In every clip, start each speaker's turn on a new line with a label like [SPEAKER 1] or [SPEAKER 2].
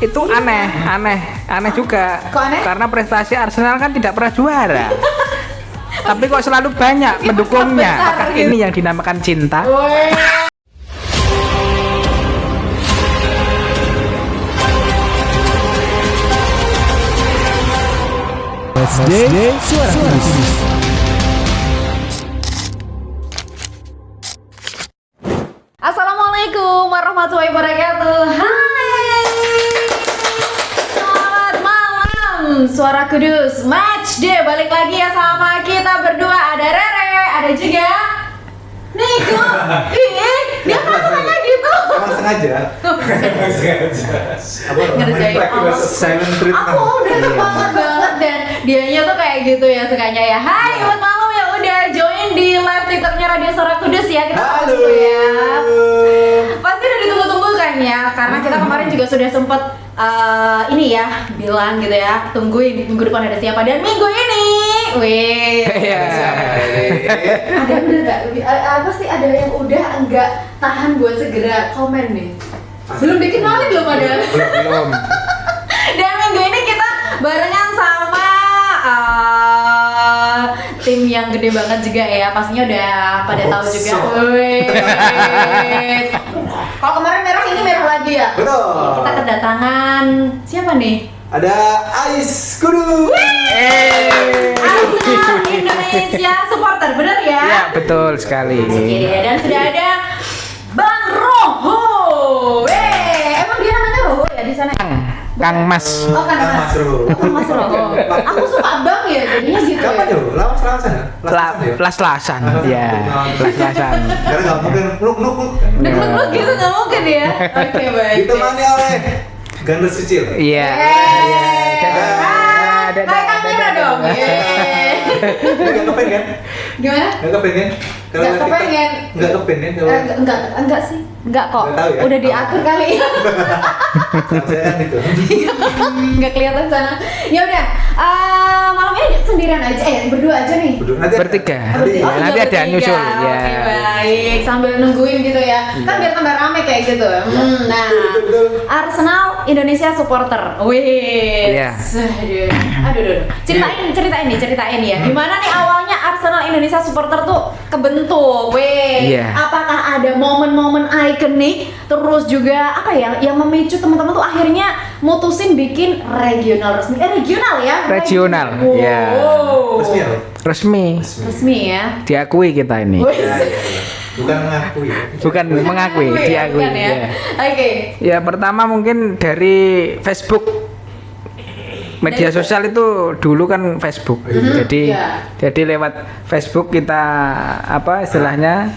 [SPEAKER 1] Itu aneh juga.
[SPEAKER 2] Kok aneh?
[SPEAKER 1] Karena prestasi Arsenal kan tidak pernah juara. Tapi kok selalu banyak pendukungnya. Apakah ini yang dinamakan cinta?
[SPEAKER 3] SD Suara Kudus.
[SPEAKER 2] Assalamualaikum warahmatullahi wabarakatuh. Hai, selamat malam Suara Kudus Match Day. Balik lagi ya sama kita berdua. Ada Rere, ada juga Niko. Dia rasanya gitu.
[SPEAKER 4] Emang sengaja?
[SPEAKER 2] Ngerjain Allah.
[SPEAKER 4] Silent treatment.
[SPEAKER 2] Aku udah semangat banget dan dianya tuh kayak gitu ya sukanya ya. Hai, buat malam yang udah join di live Twitternya Radio Suara Kudus ya. Kita sapa dulu ya. Pasti udah ditunggu-tunggu kan ya, karena kita kemarin juga sudah sempet ini ya bilang gitu ya, tungguin minggu depan ada siapa, dan minggu ini, ada yang udah nggak? Apa sih, ada yang udah enggak tahan buat segera komen nih? Belum dikenalin belum ada?
[SPEAKER 1] Belum.
[SPEAKER 2] Dan minggu ini kita barengan sama tim yang gede banget juga ya, pastinya udah pada tahu juga. Kalau kemarin merah, ini merah lagi ya.
[SPEAKER 4] Betul.
[SPEAKER 2] Kita kedatangan siapa nih?
[SPEAKER 4] Ada Ais Kudu.
[SPEAKER 2] Arsenal Indonesia supporter, bener ya?
[SPEAKER 1] Ya, betul sekali.
[SPEAKER 2] Oke, dan sudah ada Bang Roho. Emang dia namanya Roho ya di sana?
[SPEAKER 1] Kang Mas.
[SPEAKER 2] Oh, Kang Mas. Kang Mas Roho. Aku suka Bang ya, jadinya gitu.
[SPEAKER 4] Kapan
[SPEAKER 2] Ya.
[SPEAKER 4] yuk? Lawas-lawasan ya?
[SPEAKER 1] Las-lasan. Ya, las-lasan.
[SPEAKER 4] Karena nggak mungkin nuk.
[SPEAKER 2] Deg-deg gitu nggak mungkin ya. Oke, baik.
[SPEAKER 4] Ditemani oleh Ganders Kecil.
[SPEAKER 1] Iya.
[SPEAKER 2] Hai kamera dong.
[SPEAKER 4] Nggak kepen kan?
[SPEAKER 2] Gimana?
[SPEAKER 4] Nggak kepen kan? Kalau
[SPEAKER 2] Nggak
[SPEAKER 4] TikTok,
[SPEAKER 2] kepengen.
[SPEAKER 4] Nggak kepen kan? Kalau
[SPEAKER 2] Enggak sih. Enggak kok.
[SPEAKER 4] Nggak tahu ya?
[SPEAKER 2] Udah diatur kali.
[SPEAKER 4] saya kan itu.
[SPEAKER 2] Enggak kelihatan sana. Ya udah. Malam ini sendirian aja, berdua aja nih.
[SPEAKER 1] Bertiga.
[SPEAKER 2] Oh,
[SPEAKER 1] Ya, nanti
[SPEAKER 2] juga
[SPEAKER 1] ada yang
[SPEAKER 2] bertiga.
[SPEAKER 1] nyusul. Ya.
[SPEAKER 2] Oke, baik. Sambil nungguin gitu ya. Kan biar tambah rame kayak gitu. Nah,
[SPEAKER 4] Betul.
[SPEAKER 2] Arsenal Indonesia supporter. Wih.
[SPEAKER 1] Iya.
[SPEAKER 2] Aduh. Ceritain ya. Gimana nih awalnya Arsenal Indonesia supporter tuh kebentuk?
[SPEAKER 1] Iya.
[SPEAKER 2] Apakah ada momen-momen ikonik, terus juga apa ya yang memicu teman-teman tuh akhirnya mutusin bikin regional resmi. Regional ya?
[SPEAKER 1] Regional,
[SPEAKER 2] Wow.
[SPEAKER 1] ya.
[SPEAKER 4] Resmi ya?
[SPEAKER 1] Resmi.
[SPEAKER 2] Resmi ya.
[SPEAKER 1] Diakui kita ini.
[SPEAKER 2] Wih.
[SPEAKER 4] Bukan mengakui ya?
[SPEAKER 1] Bukan mengakui, diakui.
[SPEAKER 2] Bukan ya.
[SPEAKER 1] Ya.
[SPEAKER 2] Oke.
[SPEAKER 1] Ya, pertama mungkin dari Facebook. Media
[SPEAKER 2] Dari-
[SPEAKER 1] sosial itu dulu kan Facebook. Jadi
[SPEAKER 2] Iya.
[SPEAKER 1] jadi lewat Facebook kita apa istilahnya?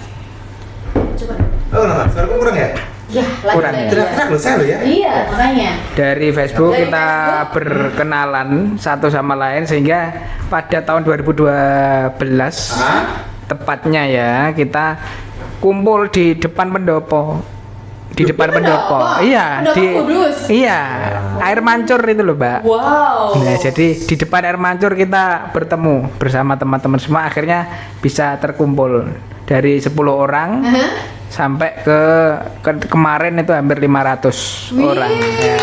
[SPEAKER 2] Coba.
[SPEAKER 4] Oh, kenapa? Suaraku kurang ya?
[SPEAKER 2] Ya,
[SPEAKER 1] Kurang
[SPEAKER 2] lanjut
[SPEAKER 1] ya?
[SPEAKER 2] aja.
[SPEAKER 4] Teriak-teriak loh saya loh ya?
[SPEAKER 2] Iya, makanya.
[SPEAKER 1] Dari Facebook
[SPEAKER 2] Dari
[SPEAKER 1] kita
[SPEAKER 2] Facebook.
[SPEAKER 1] berkenalan satu sama lain sehingga pada tahun 2012 tepatnya ya kita kumpul di depan pendopo. Di depan pendopo. Iya,
[SPEAKER 2] Pendopo Kudus.
[SPEAKER 1] Iya, air mancur itu loh, Mbak.
[SPEAKER 2] Wow.
[SPEAKER 1] Nah, jadi di depan air mancur kita bertemu bersama teman-teman semua, akhirnya bisa terkumpul dari 10 orang sampai ke kemarin itu hampir 500
[SPEAKER 2] Wih.
[SPEAKER 1] orang. Ya.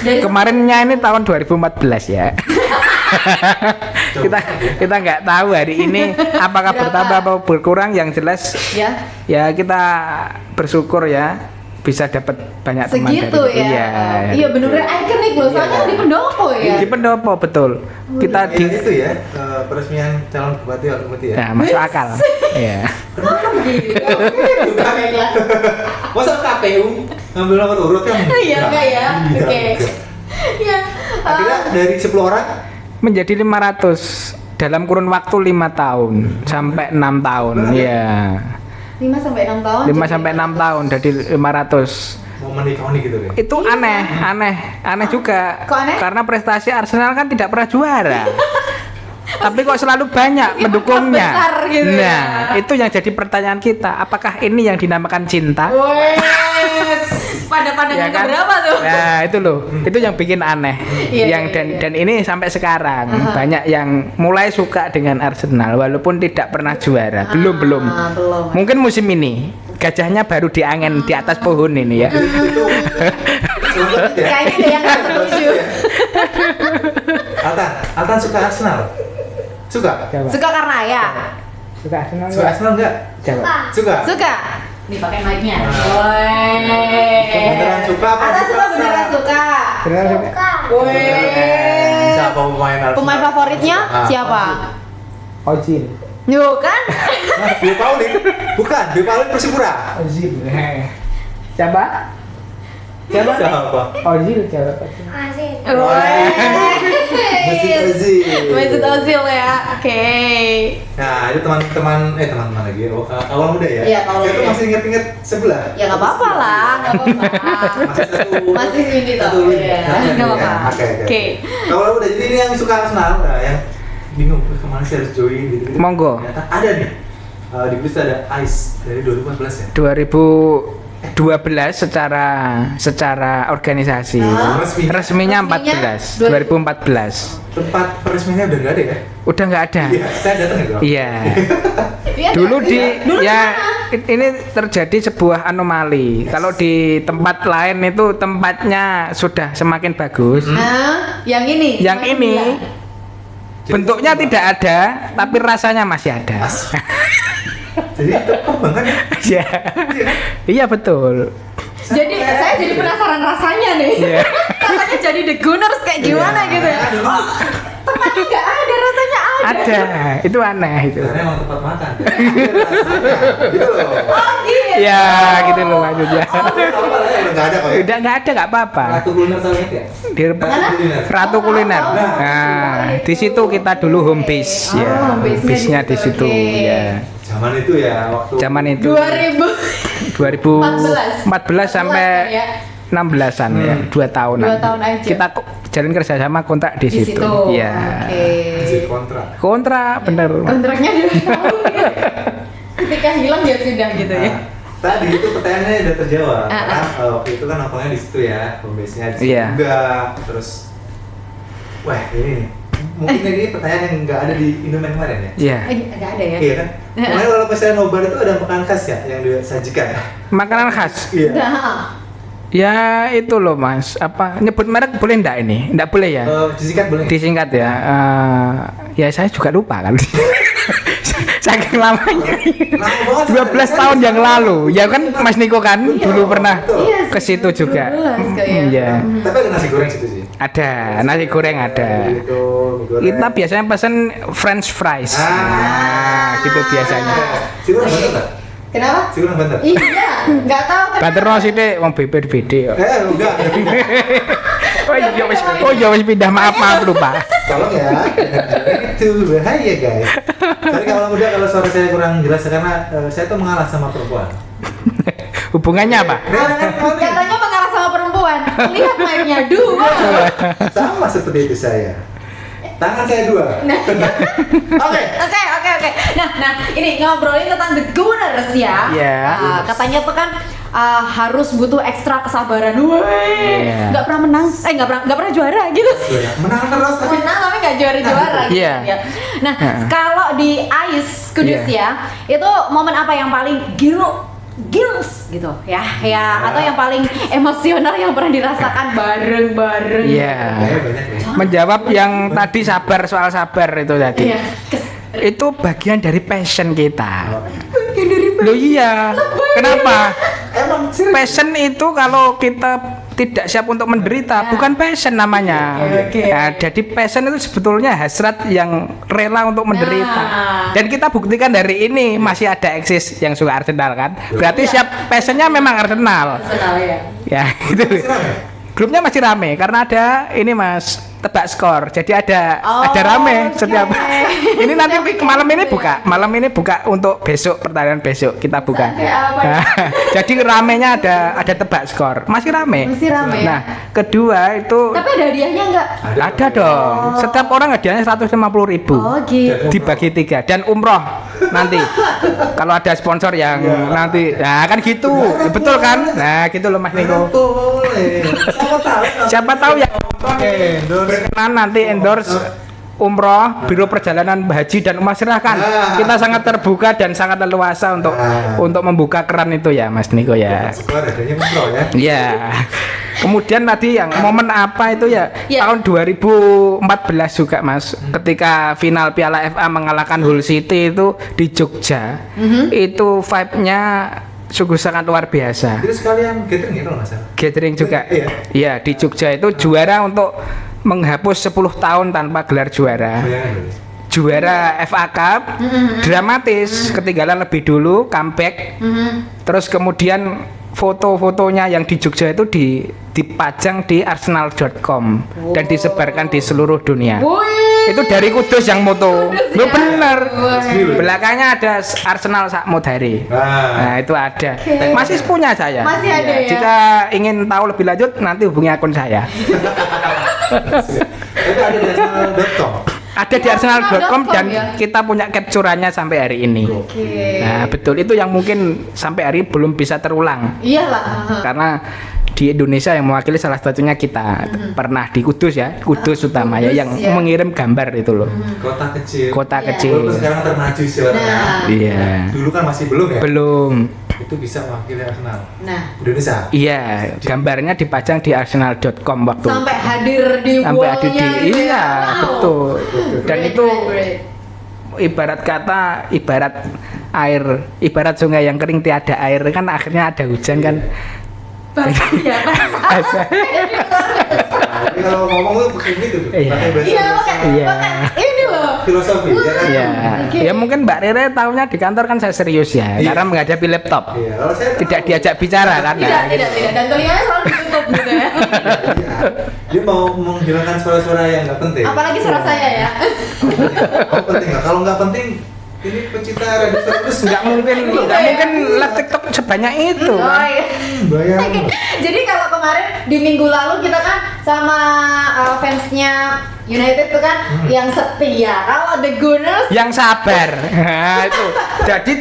[SPEAKER 2] Dari-
[SPEAKER 1] Kemarinnya ini tahun 2014 ya. kita nggak tahu hari ini apakah
[SPEAKER 2] Berapa?
[SPEAKER 1] bertambah atau berkurang, yang jelas
[SPEAKER 2] Ya.
[SPEAKER 1] ya kita bersyukur ya bisa dapat banyak teman
[SPEAKER 2] Segitu
[SPEAKER 1] dari
[SPEAKER 2] ya. Iya, bener-bener ikonik loh. Soalnya di pendopo ya.
[SPEAKER 1] di pendopo, betul. Kita
[SPEAKER 4] Di itu ya, peresmian calon bupati atau bupati ya?
[SPEAKER 1] nah, masuk akal. Iya.
[SPEAKER 4] Masa KPU ngambil nomor urut kan?
[SPEAKER 2] Iya, enggak ya? Oke. Iya.
[SPEAKER 4] Akhirnya dari 10 orang
[SPEAKER 1] Menjadi 500 dalam kurun waktu 5 tahun sampai 6 tahun. Iya.
[SPEAKER 2] 5 sampai 6 tahun.
[SPEAKER 1] 5 sampai 6 tahun dari 500.
[SPEAKER 4] momen ikonik gitu ya?
[SPEAKER 1] Itu aneh juga.
[SPEAKER 2] Kok aneh?
[SPEAKER 1] Karena prestasi Arsenal kan tidak pernah juara. Tapi kok selalu banyak pendukungnya.
[SPEAKER 2] besar gitu ya.
[SPEAKER 1] Nah, itu yang jadi pertanyaan kita. Apakah ini yang dinamakan cinta?
[SPEAKER 2] Pada pandangan
[SPEAKER 1] Ya kan?
[SPEAKER 2] keberapa tuh?
[SPEAKER 1] Nah, itu loh. Itu yang bikin aneh.
[SPEAKER 2] Iya,
[SPEAKER 1] yang
[SPEAKER 2] iya, iya.
[SPEAKER 1] dan ini sampai sekarang banyak yang mulai suka dengan Arsenal walaupun tidak pernah juara. Belum.
[SPEAKER 2] Belum.
[SPEAKER 1] Mungkin musim ini gajahnya baru diangen di atas pohon ini ya.
[SPEAKER 4] Itu Selamat ya.
[SPEAKER 2] Kayaknya ada yang nggak setuju.
[SPEAKER 4] Altan suka Arsenal? Suka?
[SPEAKER 1] Coba.
[SPEAKER 2] Suka karena ya.
[SPEAKER 1] Suka Arsenal
[SPEAKER 4] Suka
[SPEAKER 1] nggak?
[SPEAKER 4] Arsenal enggak?
[SPEAKER 1] Coba.
[SPEAKER 4] Suka?
[SPEAKER 2] Suka. Nih pakai mic-nya.
[SPEAKER 4] Nah.
[SPEAKER 2] Woi.
[SPEAKER 4] Beneran suka apa
[SPEAKER 2] Atas suka
[SPEAKER 4] dipaksa?
[SPEAKER 2] beneran suka.
[SPEAKER 1] Beneran suka?
[SPEAKER 2] Woi.
[SPEAKER 4] Siapa pemain Arsenal?
[SPEAKER 2] Pemain favoritnya
[SPEAKER 4] Ah,
[SPEAKER 2] siapa?
[SPEAKER 1] Ozil.
[SPEAKER 2] Yo kan?
[SPEAKER 4] Nah, Bill Paulin? Bukan, Bill Paulin Persipura.
[SPEAKER 1] Ozil. Siapa? Siapa?
[SPEAKER 4] Siapa?
[SPEAKER 1] Ozil siapa?
[SPEAKER 2] Woi.
[SPEAKER 4] Mesut Ozil.
[SPEAKER 2] Mesut Ozil ya. Oke.
[SPEAKER 4] Nah, itu teman-teman lagi. Oh, awal muda ya?
[SPEAKER 2] Iya, awal
[SPEAKER 4] Saya tuh
[SPEAKER 2] muda.
[SPEAKER 4] masih inget-inget sebelah.
[SPEAKER 2] Ya nggak apa-apa lah, nggak apa-apa.
[SPEAKER 4] Masih satu.
[SPEAKER 2] Masih ini
[SPEAKER 4] satu
[SPEAKER 2] toh.
[SPEAKER 4] ini.
[SPEAKER 2] Iya,
[SPEAKER 4] Satu ini
[SPEAKER 2] nggak
[SPEAKER 4] ya.
[SPEAKER 2] apa-apa.
[SPEAKER 4] Oke.
[SPEAKER 2] Oke.
[SPEAKER 4] Kalau udah jadi ini yang suka Arsenal, nah, yang bingung kemana sih harus join gitu.
[SPEAKER 1] Monggo.
[SPEAKER 4] Ternyata ada nih. Di Inggris ada ICE dari 2014 ya.
[SPEAKER 1] 2012 secara organisasi. Resminya 14. 2014.
[SPEAKER 4] Tempat peresmiannya udah nggak ada ya?
[SPEAKER 1] Udah nggak ada.
[SPEAKER 4] Iya, saya datang ya bro.
[SPEAKER 1] Iya.
[SPEAKER 2] Iya,
[SPEAKER 1] Dulu
[SPEAKER 2] iya.
[SPEAKER 1] di
[SPEAKER 2] Dulu
[SPEAKER 1] ya
[SPEAKER 2] di
[SPEAKER 1] ini terjadi sebuah anomali. Kalau di tempat lain itu tempatnya sudah semakin bagus.
[SPEAKER 2] mana? Yang ini.
[SPEAKER 1] Yang ini bentuknya tidak ada, tapi rasanya masih ada.
[SPEAKER 4] Jadi itu kebanggaan ya?
[SPEAKER 1] Iya. Iya betul.
[SPEAKER 2] Jadi saya jadi penasaran rasanya nih.
[SPEAKER 1] Iya.
[SPEAKER 2] Rasanya jadi The Gunners kayak gimana
[SPEAKER 4] Iya.
[SPEAKER 2] gitu ya. Oh, tempatnya nggak ada, rasanya ada.
[SPEAKER 1] Ada. Itu aneh itu.
[SPEAKER 4] Karena emang tempat makan. Gitu loh.
[SPEAKER 2] Oh gitu.
[SPEAKER 1] Ya, gitu loh maksudnya.
[SPEAKER 4] Apa lah ya udah nggak ada kok ya?
[SPEAKER 1] Udah nggak ada nggak apa-apa.
[SPEAKER 4] Ratu kuliner tahu ya?
[SPEAKER 1] Di
[SPEAKER 2] Mana?
[SPEAKER 1] Ratu Kuliner. Nah, di situ kita dulu home base ya.
[SPEAKER 2] Oh, home base-nya
[SPEAKER 1] Base-nya di
[SPEAKER 2] di situ,
[SPEAKER 1] situ
[SPEAKER 2] oke.
[SPEAKER 1] ya.
[SPEAKER 4] Zaman itu ya waktu.
[SPEAKER 1] Zaman itu
[SPEAKER 2] 2000.
[SPEAKER 1] 2014 sampai
[SPEAKER 2] ya.
[SPEAKER 1] 16-an ya, 2 tahunan.
[SPEAKER 2] 2 tahun aja.
[SPEAKER 1] Kita jalin kerjasama kontrak di,
[SPEAKER 2] Di
[SPEAKER 1] situ.
[SPEAKER 2] situ.
[SPEAKER 1] Iya.
[SPEAKER 4] Masih
[SPEAKER 2] Oke.
[SPEAKER 4] kontrak.
[SPEAKER 1] Kontrak bener.
[SPEAKER 2] Kontraknya 2 tahun. Ketika hilang ya sudah gitu ya.
[SPEAKER 4] Nah, tadi itu pertanyaannya udah terjawab.
[SPEAKER 2] Ah,
[SPEAKER 4] Karena waktu itu kan nongkrongnya di situ ya, home base-nya di situ
[SPEAKER 1] Iya.
[SPEAKER 4] juga. Terus, wah ini nih. Mungkin ini pertanyaan yang nggak ada di Indomaret kemarin ya?
[SPEAKER 1] Iya.
[SPEAKER 2] Enggak ada ya.
[SPEAKER 4] Iya kan? Kemarin kalau pas saya nobar itu ada makanan khas ya yang disajikan ya?
[SPEAKER 1] Makanan khas.
[SPEAKER 4] Iya.
[SPEAKER 2] Enggak.
[SPEAKER 1] Ya itu loh Mas, apa nyebut merek boleh enggak ini? Enggak boleh ya?
[SPEAKER 4] Disingkat boleh?
[SPEAKER 1] Disingkat ya. Ya saya juga lupa kan. Saking lamanya.
[SPEAKER 4] Lama banget,
[SPEAKER 1] 12 tahun yang lalu. Ya kan Mas Niko kan dulu pernah
[SPEAKER 2] Iya,
[SPEAKER 1] ke situ juga.
[SPEAKER 2] 12 kayaknya.
[SPEAKER 1] Iya.
[SPEAKER 4] Tapi ada nasi goreng situ sih.
[SPEAKER 1] Ada, nasi goreng ada.
[SPEAKER 4] Gitu, mie goreng.
[SPEAKER 1] Kita biasanya pesen French fries. Nah, gitu biasanya.
[SPEAKER 4] Si kurang banter nggak?
[SPEAKER 2] Kenapa?
[SPEAKER 4] Si kurang banter?
[SPEAKER 2] Iya, enggak tahu kan.
[SPEAKER 1] Banter no sih deh, wong beda-beda.
[SPEAKER 4] Enggak.
[SPEAKER 1] Oh iya wis pindah, maaf lupa.
[SPEAKER 4] Tolong ya. Itu bahaya guys. Tapi kalau muda kalau suara saya kurang jelas karena saya tuh mengalah sama perempuan.
[SPEAKER 1] Hubungannya apa?
[SPEAKER 2] Katanya mengalah sama perempuan. Lihat mic-nya 2.
[SPEAKER 4] Sama seperti itu saya. Tangan saya 2. Oke.
[SPEAKER 2] Oke. Nah, ini ngobrolin tentang The Gunners ya.
[SPEAKER 1] Iya.
[SPEAKER 2] Katanya tuh kan harus butuh ekstra kesabaran. Woi.
[SPEAKER 1] Iya.
[SPEAKER 2] Nggak pernah menang. Nggak pernah juara gitu.
[SPEAKER 4] Menang terus tapi
[SPEAKER 2] Menang tapi nggak juara-juara gitu.
[SPEAKER 1] Iya.
[SPEAKER 2] Ya. Nah,
[SPEAKER 1] Heeh.
[SPEAKER 2] kalau di Ice Kudus ya, itu momen apa yang paling gils gitu ya atau yang paling emosional yang pernah dirasakan bareng-bareng.
[SPEAKER 1] Iya.
[SPEAKER 4] banyak ya.
[SPEAKER 1] Menjawab yang tadi soal sabar itu tadi.
[SPEAKER 2] Iya.
[SPEAKER 1] Itu bagian dari passion kita. Loh iya. Kenapa?
[SPEAKER 4] Emang
[SPEAKER 1] Passion itu kalau kita tidak siap untuk menderita, bukan passion namanya.
[SPEAKER 2] Oke.
[SPEAKER 1] Nah, jadi passion itu sebetulnya hasrat yang rela untuk menderita.
[SPEAKER 2] Nah.
[SPEAKER 1] Dan kita buktikan dari ini masih ada eksis yang suka Arsenal kan. Berarti siap passionnya memang Arsenal.
[SPEAKER 2] Arsenal ya.
[SPEAKER 1] Ya, gitu. Grupnya masih rame karena ada ini Mas tebak skor. Jadi ada rame
[SPEAKER 2] oke.
[SPEAKER 1] setiap. Ini nanti malam ini
[SPEAKER 2] gitu
[SPEAKER 1] buka.
[SPEAKER 2] ya.
[SPEAKER 1] Malam ini buka untuk besok pertandingan besok kita buka.
[SPEAKER 2] Sampai apa ya?
[SPEAKER 1] Nah, jadi ramenya ada tebak skor. Masih rame.
[SPEAKER 2] Masih rame ya?
[SPEAKER 1] Nah, kedua itu
[SPEAKER 2] Tapi ada hadiahnya nggak?
[SPEAKER 1] ada dong. Setiap orang hadiahnya 150.000.
[SPEAKER 2] Oh gitu.
[SPEAKER 1] Dibagi 3 dan umroh nanti kalau ada sponsor yang nanti nah kan gitu betul kan nah gitu loh Mas Niko
[SPEAKER 4] boleh. Siapa tahu
[SPEAKER 1] siapa tahu ya
[SPEAKER 4] endorse.
[SPEAKER 1] berkenan nanti endorse umroh, biro perjalanan haji dan umrah silahkan. Kita sangat terbuka dan sangat leluasa untuk membuka keran itu ya Mas Niko ya.
[SPEAKER 4] Sekolah adanya umroh ya.
[SPEAKER 1] Iya. Kemudian tadi yang momen apa itu ya, tahun 2014 juga Mas, ketika final Piala FA mengalahkan Hull City itu di Jogja. Itu vibe-nya sungguh sangat luar biasa.
[SPEAKER 4] Itu sekalian gathering ya kalau nggak salah.
[SPEAKER 1] Gathering juga.
[SPEAKER 4] Iya.
[SPEAKER 1] Iya, di Jogja itu juara untuk menghapus 10 tahun tanpa gelar juara. Juara FA Cup, dramatis, ketinggalan lebih dulu, comeback. Terus kemudian foto-fotonya yang di Jogja itu dipajang di arsenal.com dan disebarkan di seluruh dunia. Itu dari Kudus yang moto. Lu bener. Belakangnya ada Arsenal Sakmodari. Nah, itu ada. Masih punya saya.
[SPEAKER 2] Masih ada ya.
[SPEAKER 1] Jika ingin tahu lebih lanjut nanti hubungi akun saya.
[SPEAKER 4] Itu ada di arsenal.com.
[SPEAKER 1] Ada di arsenal.com dan kita punya capture-annya sampai hari ini. Nah, betul itu yang mungkin sampai hari ini belum bisa terulang.
[SPEAKER 2] Iyalah.
[SPEAKER 1] Karena di Indonesia yang mewakili salah satunya kita pernah di Kudus ya, Kudus utama ya yang mengirim gambar itu loh.
[SPEAKER 4] Kota kecil.
[SPEAKER 1] Kota
[SPEAKER 2] Iya.
[SPEAKER 1] kecil.
[SPEAKER 4] Walaupun sekarang termaju sebenarnya.
[SPEAKER 1] Iya.
[SPEAKER 4] Dulu kan masih belum ya.
[SPEAKER 1] Belum.
[SPEAKER 4] Itu bisa mewakili Arsenal.
[SPEAKER 2] Nah,
[SPEAKER 4] Indonesia.
[SPEAKER 1] Iya, gambarnya dipajang di arsenal.com waktu.
[SPEAKER 2] sampai hadir di
[SPEAKER 1] Sampai hadir di
[SPEAKER 2] wall-nya gitu ya.
[SPEAKER 1] iya,
[SPEAKER 2] Wow.
[SPEAKER 1] betul. Dan
[SPEAKER 2] Great,
[SPEAKER 1] itu
[SPEAKER 2] great.
[SPEAKER 1] ibarat kata ibarat ibarat sungai yang kering tiada air kan akhirnya ada hujan kan.
[SPEAKER 2] Iya,
[SPEAKER 1] Bahasa.
[SPEAKER 4] Tapi kalau ngomong tuh pakai gitu tuh.
[SPEAKER 1] Iya.
[SPEAKER 4] Pakai bahasa.
[SPEAKER 2] Iya,
[SPEAKER 1] Iya.
[SPEAKER 2] ini loh.
[SPEAKER 4] Filosofi ya kan.
[SPEAKER 1] Iya.
[SPEAKER 2] Oke.
[SPEAKER 1] Ya mungkin Mbak Rere tahunya di kantor kan saya serius ya,
[SPEAKER 4] Iya.
[SPEAKER 1] karena menghadapi laptop.
[SPEAKER 4] Iya, kalau saya
[SPEAKER 1] Tidak diajak bicara kan.
[SPEAKER 2] Tidak. Dan telinganya selalu ditutup gitu ya.
[SPEAKER 4] Iya. Dia mau menghilangkan suara-suara yang nggak penting.
[SPEAKER 2] Apalagi suara saya ya.
[SPEAKER 4] Oh, penting nggak? Kalau nggak penting, ini pecinta radio terus
[SPEAKER 1] Nggak mungkin live TikTok sebanyak itu.
[SPEAKER 2] Oh
[SPEAKER 1] Kan?
[SPEAKER 2] iya.
[SPEAKER 4] bayang.
[SPEAKER 2] Jadi kalau kemarin di minggu lalu kita kan sama fansnya United tuh kan yang setia. Kalau The Gunners
[SPEAKER 1] Yang sabar. Nah, itu. Jadi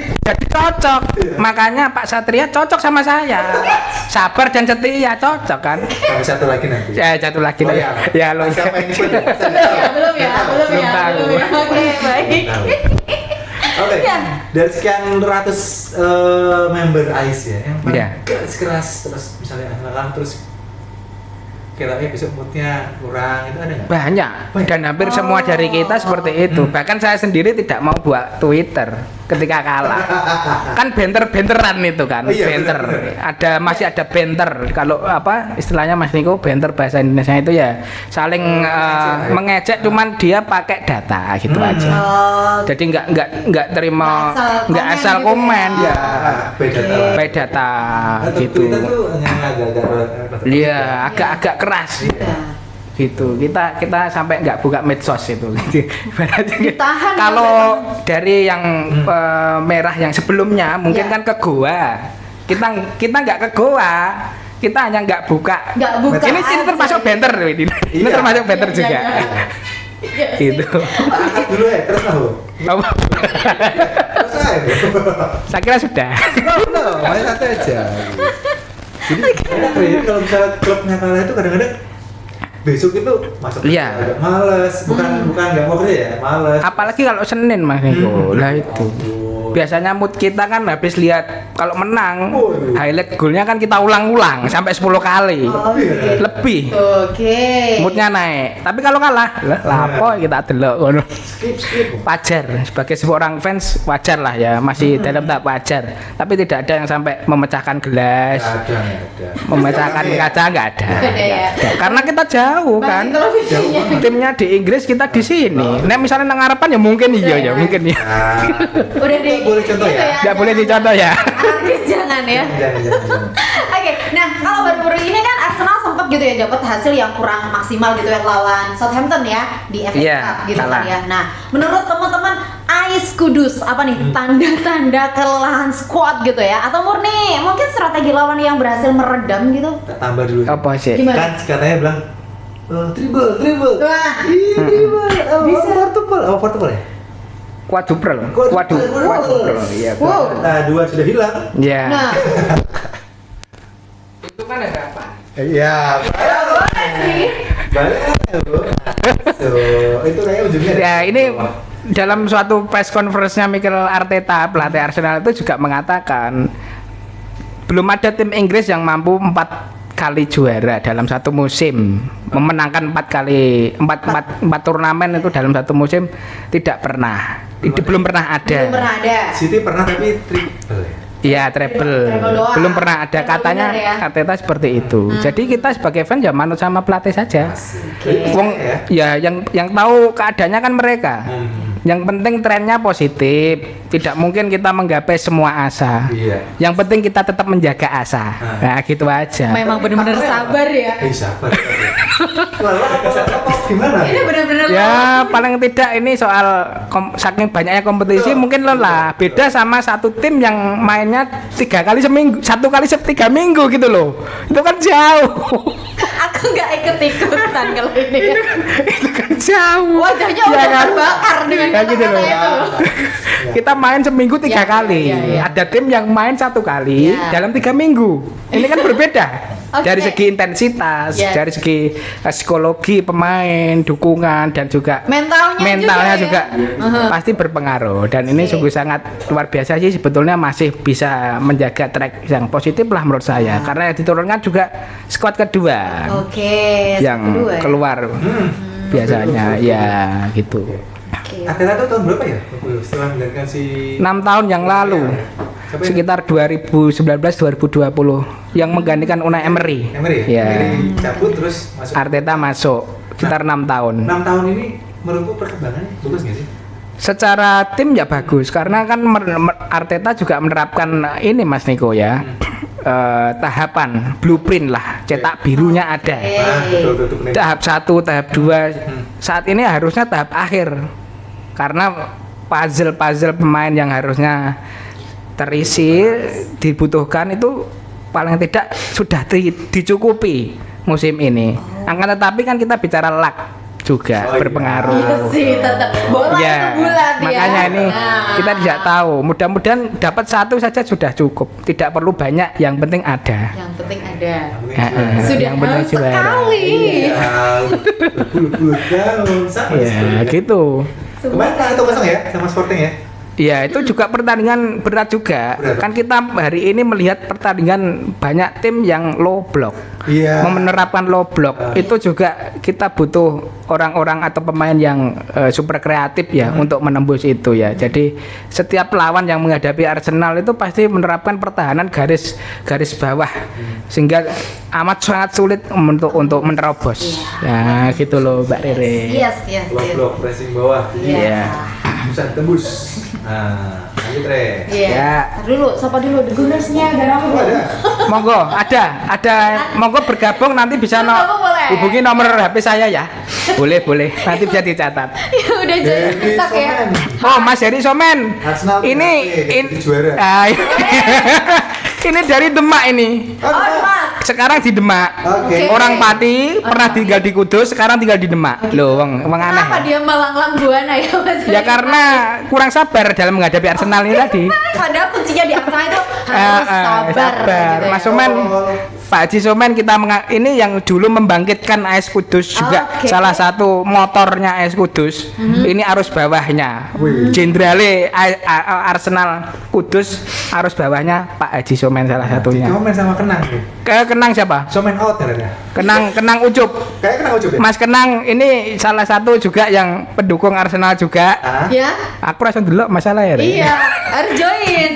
[SPEAKER 1] cocok. Makanya Pak Satria cocok sama saya. Sabar dan setia cocok kan.
[SPEAKER 4] Sampai satu lagi nanti.
[SPEAKER 1] Ya, satu lagi.
[SPEAKER 4] Oh, ya.
[SPEAKER 1] Ya lo.
[SPEAKER 4] Siapa yang ikut ya? Saya
[SPEAKER 2] belum
[SPEAKER 4] nggak tahu.
[SPEAKER 2] ya, belum ya, belum
[SPEAKER 1] Belum
[SPEAKER 2] ya,
[SPEAKER 1] tahu.
[SPEAKER 2] belum ya. Oke, baik.
[SPEAKER 4] Tahu. Oke,
[SPEAKER 2] Ya.
[SPEAKER 4] dari sekian ratus member ICE ya, yang paling
[SPEAKER 1] Iya.
[SPEAKER 4] keras terus misalnya Arsenal terus kira-kira besok moodnya kurang itu ada nggak?
[SPEAKER 1] Banyak. Dan hampir semua dari kita seperti itu. Bahkan saya sendiri tidak mau buat Twitter ketika kalah. Kan banter-banteran itu kan,
[SPEAKER 4] Oh iya,
[SPEAKER 1] banter.
[SPEAKER 4] benar.
[SPEAKER 1] Masih ada banter. Kalau apa istilahnya Mas Niko, banter bahasa Indonesia itu ya saling mengejek, cuman dia pakai data gitu aja.
[SPEAKER 2] Oh,
[SPEAKER 1] Jadi nggak terima, nggak asal
[SPEAKER 2] gitu
[SPEAKER 1] komen
[SPEAKER 2] ya.
[SPEAKER 1] ya.
[SPEAKER 4] Beda
[SPEAKER 1] By data
[SPEAKER 4] Atau
[SPEAKER 1] gitu.
[SPEAKER 4] Twitter tuh hanya agak-agak
[SPEAKER 1] Iya, agak-agak keras.
[SPEAKER 2] Ya.
[SPEAKER 1] Gitu kita sampai nggak buka medsos itu gitu. Ibaratnya gitu.
[SPEAKER 2] Ditahan
[SPEAKER 1] Kalau dari yang merah yang sebelumnya mungkin
[SPEAKER 2] Ya.
[SPEAKER 1] kan ke goa kita nggak ke goa, kita hanya nggak buka.
[SPEAKER 2] Nggak buka
[SPEAKER 1] Ini termasuk
[SPEAKER 2] aja.
[SPEAKER 1] banter ini
[SPEAKER 4] Iya.
[SPEAKER 1] termasuk banter
[SPEAKER 2] Iya,
[SPEAKER 1] juga
[SPEAKER 2] iya, iya sih.
[SPEAKER 1] gitu.
[SPEAKER 4] Angkat dulu ya, terus tahu.
[SPEAKER 1] Apa?
[SPEAKER 4] Terus aja.
[SPEAKER 1] Saya kira sudah.
[SPEAKER 4] No, main santai aja. Jadi enak ya, jadi kalau misalnya klubnya kalah itu kadang-kadang besok itu masuk
[SPEAKER 1] Iya.
[SPEAKER 4] agak males, bukan nggak mau kerja ya, males.
[SPEAKER 1] Apalagi kalau Senin Mas Niko. Lah itu. Biasanya mood kita kan habis lihat kalau menang,
[SPEAKER 4] Waduh.
[SPEAKER 1] highlight golnya kan kita ulang-ulang sampai 10 kali.
[SPEAKER 2] Oh, gitu.
[SPEAKER 1] Lebih.
[SPEAKER 2] Oke.
[SPEAKER 1] Moodnya naik. Tapi kalau kalah, lah lapo kita delok ngono.
[SPEAKER 4] Skip.
[SPEAKER 1] Wajar sebagai seorang fans wajar lah ya, masih dalam tahap wajar. Tapi tidak ada yang sampai memecahkan gelas,
[SPEAKER 4] Nggak ada.
[SPEAKER 1] memecahkan kaca nggak ada.
[SPEAKER 2] Nggak ada ya.
[SPEAKER 1] Karena kita jauh kan.
[SPEAKER 2] Balik televisinya.
[SPEAKER 1] Timnya di Inggris, kita di sini. Nah, misalnya nang harapan ya mungkin iya ya, mungkin ya.
[SPEAKER 4] Nah,
[SPEAKER 2] Udah deh.
[SPEAKER 4] boleh contoh
[SPEAKER 2] gitu
[SPEAKER 4] ya?
[SPEAKER 1] Nggak boleh dicontoh ya.
[SPEAKER 2] Artis jangan ya.
[SPEAKER 4] jangan.
[SPEAKER 2] Oke, nah kalau baru-baru ini kan Arsenal sempat gitu ya dapat hasil yang kurang maksimal gitu ya lawan Southampton ya di FA
[SPEAKER 1] Iya,
[SPEAKER 2] Cup gitu
[SPEAKER 1] kalah.
[SPEAKER 2] kan ya. Nah, menurut teman-teman AIS Kudus apa nih tanda-tanda kelelahan squad gitu ya? Atau murni mungkin strategi lawan yang berhasil meredam gitu?
[SPEAKER 4] Tak tambah dulu.
[SPEAKER 1] Apa sih?
[SPEAKER 2] Gimana?
[SPEAKER 4] Kan katanya bilang dribble.
[SPEAKER 2] Wah,
[SPEAKER 4] Dribble.
[SPEAKER 2] Bisa.
[SPEAKER 4] Portugal ya?
[SPEAKER 1] Quadruple. Iya.
[SPEAKER 2] wow.
[SPEAKER 4] Nah, dua sudah hilang.
[SPEAKER 1] Ya.
[SPEAKER 2] Nah,
[SPEAKER 1] Itu kan ada apa?
[SPEAKER 4] Iya.
[SPEAKER 2] boleh sih.
[SPEAKER 4] Balik ya, Bu. So, itu kayak ujungnya.
[SPEAKER 1] Ya ini dalam suatu press conference-nya Mikel Arteta, pelatih Arsenal itu juga mengatakan belum ada tim Inggris yang mampu 4 kali juara dalam satu musim, memenangkan 4 turnamen itu dalam satu musim tidak pernah. Itu belum pernah ada.
[SPEAKER 2] Belum pernah ada.
[SPEAKER 4] City pernah tapi triple ya.
[SPEAKER 1] Iya, treble.
[SPEAKER 2] doang.
[SPEAKER 1] Belum pernah ada,
[SPEAKER 2] Treble
[SPEAKER 1] katanya
[SPEAKER 2] bener ya.
[SPEAKER 1] Arteta seperti itu. Jadi kita sebagai fans ya manut sama pelatih saja. Wong ya yang tahu keadaannya kan mereka. Yang penting trennya positif. Tidak mungkin kita menggapai semua asa.
[SPEAKER 4] Iya.
[SPEAKER 1] Yang penting kita tetap menjaga asa. Nah, gitu aja.
[SPEAKER 2] Memang benar-benar sabar ya.
[SPEAKER 4] Sabar. Apa gimana?
[SPEAKER 2] Ini benar-benar
[SPEAKER 1] Ya paling tidak ini soal saking banyaknya kompetisi mungkin lelah. Beda sama satu tim yang mainnya 3 kali seminggu, 1 kali 3 minggu gitu loh. Itu kan jauh.
[SPEAKER 2] Aku nggak ikut-ikutan kalau ini.
[SPEAKER 1] Itu kan jauh.
[SPEAKER 2] Wajahnya
[SPEAKER 1] Ya
[SPEAKER 2] udah
[SPEAKER 1] kan?
[SPEAKER 2] terbakar dengan
[SPEAKER 1] Ya gitu loh.
[SPEAKER 2] kata-kata itu.
[SPEAKER 1] Kita main seminggu 3
[SPEAKER 2] Ya,
[SPEAKER 1] kali.
[SPEAKER 2] ya.
[SPEAKER 1] Ada tim yang main 1 kali
[SPEAKER 2] Ya.
[SPEAKER 1] dalam 3 minggu. Ini kan berbeda.
[SPEAKER 2] Oke.
[SPEAKER 1] Dari segi intensitas,
[SPEAKER 2] Yes.
[SPEAKER 1] dari segi psikologi pemain, dukungan dan juga
[SPEAKER 2] Mentalnya
[SPEAKER 1] juga,
[SPEAKER 2] ya.
[SPEAKER 1] pasti berpengaruh. Dan ini
[SPEAKER 2] Oke.
[SPEAKER 1] sungguh sangat luar biasa sih, sebetulnya masih bisa menjaga track yang positif lah menurut saya. Karena yang diturunkan juga skuad kedua
[SPEAKER 2] Oke,
[SPEAKER 1] yang
[SPEAKER 2] kedua ya.
[SPEAKER 1] keluar biasanya ya gitu.
[SPEAKER 2] Oke.
[SPEAKER 4] Arteta tuh tahun berapa ya? Setelah menggantikan si
[SPEAKER 1] 6 tahun yang lalu,
[SPEAKER 4] Siapa ini?
[SPEAKER 1] sekitar 2019-2020 yang menggantikan Unai Emery.
[SPEAKER 4] Emery.
[SPEAKER 1] Ya.
[SPEAKER 4] Emery cabut terus masuk.
[SPEAKER 1] Arteta masuk sekitar 6 tahun.
[SPEAKER 4] 6 tahun ini menurutku perkembangannya bagus nggak sih?
[SPEAKER 1] Secara tim ya bagus karena kan Arteta juga menerapkan ini Mas Niko ya. Tahapan blueprint lah, cetak birunya ada.
[SPEAKER 4] Betul benar.
[SPEAKER 1] Tahap 1, tahap 2. Saat ini harusnya tahap akhir. Karena puzzle-puzzle pemain yang harusnya terisi dibutuhkan itu paling tidak sudah dicukupi musim ini. Akan tetapi kan kita bicara luck juga
[SPEAKER 4] Oh, iya.
[SPEAKER 1] berpengaruh.
[SPEAKER 2] Iya sih, tetap bola
[SPEAKER 1] Ya,
[SPEAKER 2] itu bulat ya.
[SPEAKER 1] makanya ini
[SPEAKER 2] Nah.
[SPEAKER 1] kita tidak tahu. Mudah-mudahan dapat 1 saja sudah cukup. Tidak perlu banyak, yang penting ada.
[SPEAKER 2] Yang penting ada.
[SPEAKER 1] Sudah yang penting
[SPEAKER 2] Sudah
[SPEAKER 1] juara.
[SPEAKER 2] sekali.
[SPEAKER 4] Berpuluh-puluh tahun sama
[SPEAKER 1] Ya, gitu.
[SPEAKER 4] Kemarin kalah 1-0 ya sama Sporting ya?
[SPEAKER 1] Ya itu juga pertandingan berat juga.
[SPEAKER 4] Berat.
[SPEAKER 1] Kan kita hari ini melihat pertandingan banyak tim yang low block.
[SPEAKER 4] Iya.
[SPEAKER 1] Menerapkan low block itu juga kita butuh orang-orang atau pemain yang super kreatif ya untuk menembus itu ya. Jadi setiap lawan yang menghadapi Arsenal itu pasti menerapkan pertahanan garis bawah sehingga amat sangat sulit untuk menerobos. Ya gitu loh Mbak Rere.
[SPEAKER 2] Yes, yes, yes.
[SPEAKER 4] Blok pressing bawah.
[SPEAKER 1] Iya.
[SPEAKER 4] Bisa tembus. Nah, lanjut Re.
[SPEAKER 2] Iya.
[SPEAKER 1] Ya.
[SPEAKER 2] Ntar dulu, siapa dulu? The Gunners-nya ada rame
[SPEAKER 4] Oh, ada.
[SPEAKER 1] Monggo, ada monggo bergabung nanti bisa
[SPEAKER 2] Bergabung boleh.
[SPEAKER 1] hubungi nomor HP saya ya. Boleh, nanti bisa dicatat.
[SPEAKER 2] Ya udah jadi
[SPEAKER 4] Jadi
[SPEAKER 2] TikTok ya.
[SPEAKER 4] Somen.
[SPEAKER 1] Oh, Mas Heri Somen.
[SPEAKER 4] Arsenal
[SPEAKER 1] Ini
[SPEAKER 4] jadi juara.
[SPEAKER 1] Ini dari Demak ini.
[SPEAKER 2] Oh, Demak.
[SPEAKER 1] Sekarang di Demak.
[SPEAKER 4] Oke.
[SPEAKER 1] Orang Pati pernah tinggal di Kudus, sekarang tinggal di Demak. Loh, wong aneh.
[SPEAKER 2] Kenapa
[SPEAKER 1] Ya?
[SPEAKER 2] dia melanglang buana ya Mas?
[SPEAKER 1] Ya karena kurang sabar dalam menghadapi Arsenal ini tadi.
[SPEAKER 2] Padahal kuncinya di Arsenal itu harus sabar. gitu ya.
[SPEAKER 1] Mas Somen, Pak Haji Somen ini yang dulu membangkitkan AS Kudus juga
[SPEAKER 2] Oke.
[SPEAKER 1] salah satu motornya AS Kudus. Ini arus bawahnya. Jenderale Arsenal Kudus arus bawahnya Pak Haji Somen salah satunya.
[SPEAKER 4] Komen sama Kenang nih.
[SPEAKER 1] Kenang siapa?
[SPEAKER 4] Somen out katanya.
[SPEAKER 1] Kenang Ucup.
[SPEAKER 4] Kayak Kenang Ucup ya?
[SPEAKER 1] Mas Kenang ini salah satu juga yang pendukung Arsenal juga.
[SPEAKER 4] Ah?
[SPEAKER 2] Ya.
[SPEAKER 1] Aku rasa dulu masalah ya. Re.
[SPEAKER 2] Iya, harus join.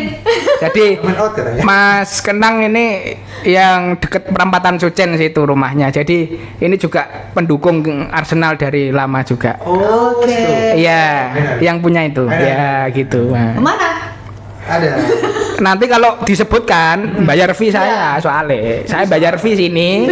[SPEAKER 1] Jadi
[SPEAKER 4] Somen out katanya.
[SPEAKER 1] Mas Kenang ini yang deket perempatan Sucen situ rumahnya. Jadi ini juga pendukung Arsenal dari lama juga.
[SPEAKER 4] Oh,
[SPEAKER 2] Oke.
[SPEAKER 4] gitu.
[SPEAKER 1] Iya,
[SPEAKER 4] Benar.
[SPEAKER 1] yang punya itu.
[SPEAKER 4] Benar.
[SPEAKER 1] Ya, gitu. Nah.
[SPEAKER 2] Kemana?
[SPEAKER 4] Ada.
[SPEAKER 1] Nanti kalau disebutkan bayar fee saya soalnya. Saya bayar fee sini,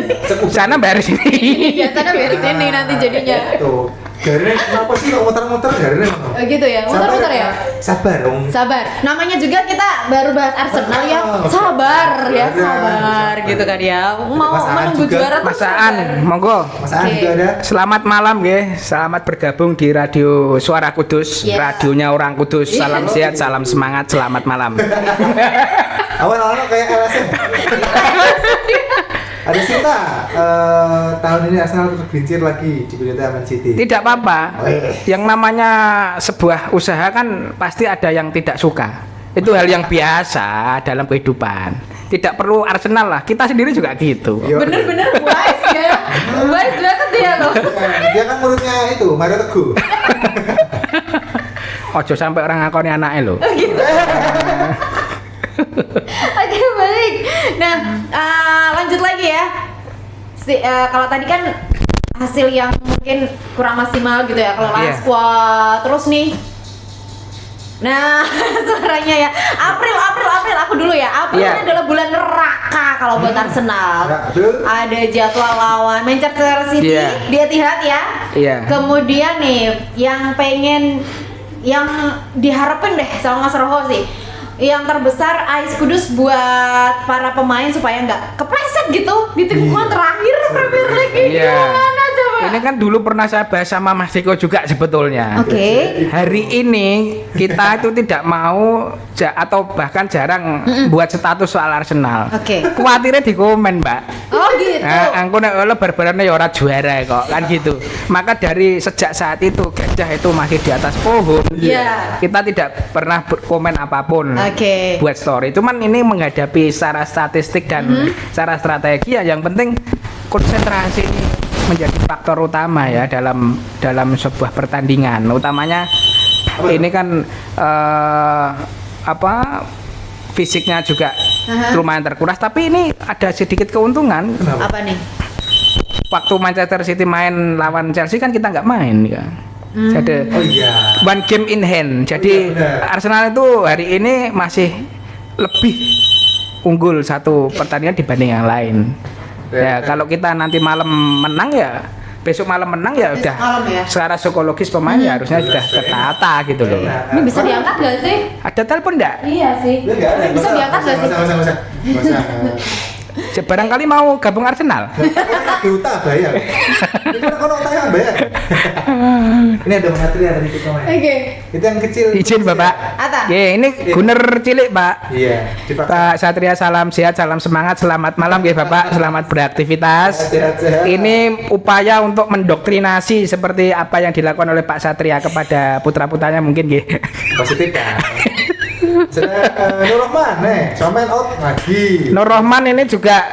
[SPEAKER 1] sana bayar sini.
[SPEAKER 2] Biasanya beres ini nanti jadinya.
[SPEAKER 4] Tuh. Garinnya kenapa sih kalau muter-muter garinnya?
[SPEAKER 2] Oh, gitu ya, muter-muter ya.
[SPEAKER 4] Sabar dong.
[SPEAKER 2] Sabar. Namanya juga kita baru bahas Arsenal ya.
[SPEAKER 4] Oh,
[SPEAKER 2] Sabar ya,
[SPEAKER 4] ada.
[SPEAKER 2] sabar gitu kan ya. Mau
[SPEAKER 4] Mas Aan
[SPEAKER 2] menunggu
[SPEAKER 4] juga.
[SPEAKER 2] juara tuh
[SPEAKER 1] Mas
[SPEAKER 2] sabar.
[SPEAKER 1] Aan, monggo.
[SPEAKER 4] Mas Aan
[SPEAKER 2] Oke.
[SPEAKER 4] juga ada.
[SPEAKER 1] Selamat malam nggih. Selamat bergabung di Radio Suara Kudus,
[SPEAKER 2] Iya.
[SPEAKER 1] radionya orang Kudus.
[SPEAKER 2] Iya.
[SPEAKER 1] Salam sehat, salam semangat, selamat malam.
[SPEAKER 4] Awal-awal kayak LSM. Ada Sita, tahun ini Arsenal tergelincir lagi di Pilota Man City.
[SPEAKER 1] Tidak apa-apa. Yang namanya sebuah usaha kan pasti ada yang tidak suka. Itu hal yang biasa dalam kehidupan. Tidak perlu Arsenal lah. Kita sendiri juga gitu.
[SPEAKER 2] Bener-bener wise ya. Wise banget dia loh.
[SPEAKER 4] Dia kan mulutnya itu Mario Teguh.
[SPEAKER 1] Ojo sampai orang ngakoni anaknya loh.
[SPEAKER 2] Oke, baik. Nah, lanjut lagi ya. Kalau tadi kan hasil yang mungkin kurang maksimal gitu ya. Kalau
[SPEAKER 1] Iya.
[SPEAKER 2] squad terus nih. Nah, suaranya ya. April. Aku dulu ya. April
[SPEAKER 1] Iya.
[SPEAKER 2] ini adalah bulan neraka kalau buat Arsenal.
[SPEAKER 4] Ya, betul.
[SPEAKER 2] Ada jadwal lawan Manchester City
[SPEAKER 1] Iya.
[SPEAKER 2] di Etihad ya.
[SPEAKER 1] Iya.
[SPEAKER 2] Kemudian nih yang diharapin deh sama Mas Roho sih, yang terbesar Ais Kudus buat para pemain supaya nggak kepleset gitu di tikungan terakhir Premier League ini.
[SPEAKER 1] Iya.
[SPEAKER 2] Gimana coba?
[SPEAKER 1] Ini kan dulu pernah saya bahas sama Mas Diko juga sebetulnya.
[SPEAKER 2] Oke.
[SPEAKER 1] Hari ini kita itu tidak mau atau bahkan jarang buat status soal Arsenal.
[SPEAKER 2] Oke.
[SPEAKER 1] Kuatirnya di komen, Mbak.
[SPEAKER 2] Oh gitu.
[SPEAKER 1] Aku nek lebar-barane ya ora juara kok, kan gitu. Maka dari sejak saat itu Gajah itu masih di atas pohon.
[SPEAKER 2] Iya.
[SPEAKER 1] Kita tidak pernah berkomen apapun.
[SPEAKER 2] Oke.
[SPEAKER 1] Buat story. Cuman ini menghadapi secara statistik dan secara strategi ya yang penting konsentrasi ini menjadi faktor utama ya dalam sebuah pertandingan. Utamanya ini kan fisiknya juga lumayan terkuras, tapi ini ada sedikit keuntungan.
[SPEAKER 2] Apa nih?
[SPEAKER 1] Waktu Manchester City main lawan Chelsea kan kita nggak main ya. Jadi
[SPEAKER 4] Oh iya.
[SPEAKER 1] one game in hand. Jadi
[SPEAKER 4] Oh iya, benar.
[SPEAKER 1] Arsenal itu hari ini masih lebih unggul satu pertandingan dibanding yang lain. Ya, kalau kita nanti malam menang ya, besok malam menang ya udah.
[SPEAKER 2] Malam ya?
[SPEAKER 1] Secara psikologis pemain ya harusnya sudah tertata gitu loh.
[SPEAKER 2] Ini bisa diangkat gak sih?
[SPEAKER 1] Ada telepon enggak?
[SPEAKER 2] Iya sih.
[SPEAKER 4] Dia nggak ada.
[SPEAKER 2] Ini bisa diangkat gak sih?
[SPEAKER 4] Masa.
[SPEAKER 1] Barangkali mau gabung Arsenal.
[SPEAKER 4] Juta bayar. Ini kan kono tayang bayar. Ini ada Mas Satria tadi itu komen.
[SPEAKER 2] Oke.
[SPEAKER 4] Itu yang kecil.
[SPEAKER 1] Izin Bapak.
[SPEAKER 2] Ata.
[SPEAKER 1] Oke, ini Gunner cilik Pak.
[SPEAKER 4] Iya. Dipaksa.
[SPEAKER 1] Pak Satria salam sehat, salam semangat, selamat malam ya Bapak, selamat beraktivitas.
[SPEAKER 4] Sehat-sehat.
[SPEAKER 1] Ini upaya untuk mendoktrinasi seperti apa yang dilakukan oleh Pak Satria kepada putra-putranya mungkin nggih.
[SPEAKER 4] Positif kan. Sudah Nur Rahman nih, comment out lagi.
[SPEAKER 1] Nur Rahman ini juga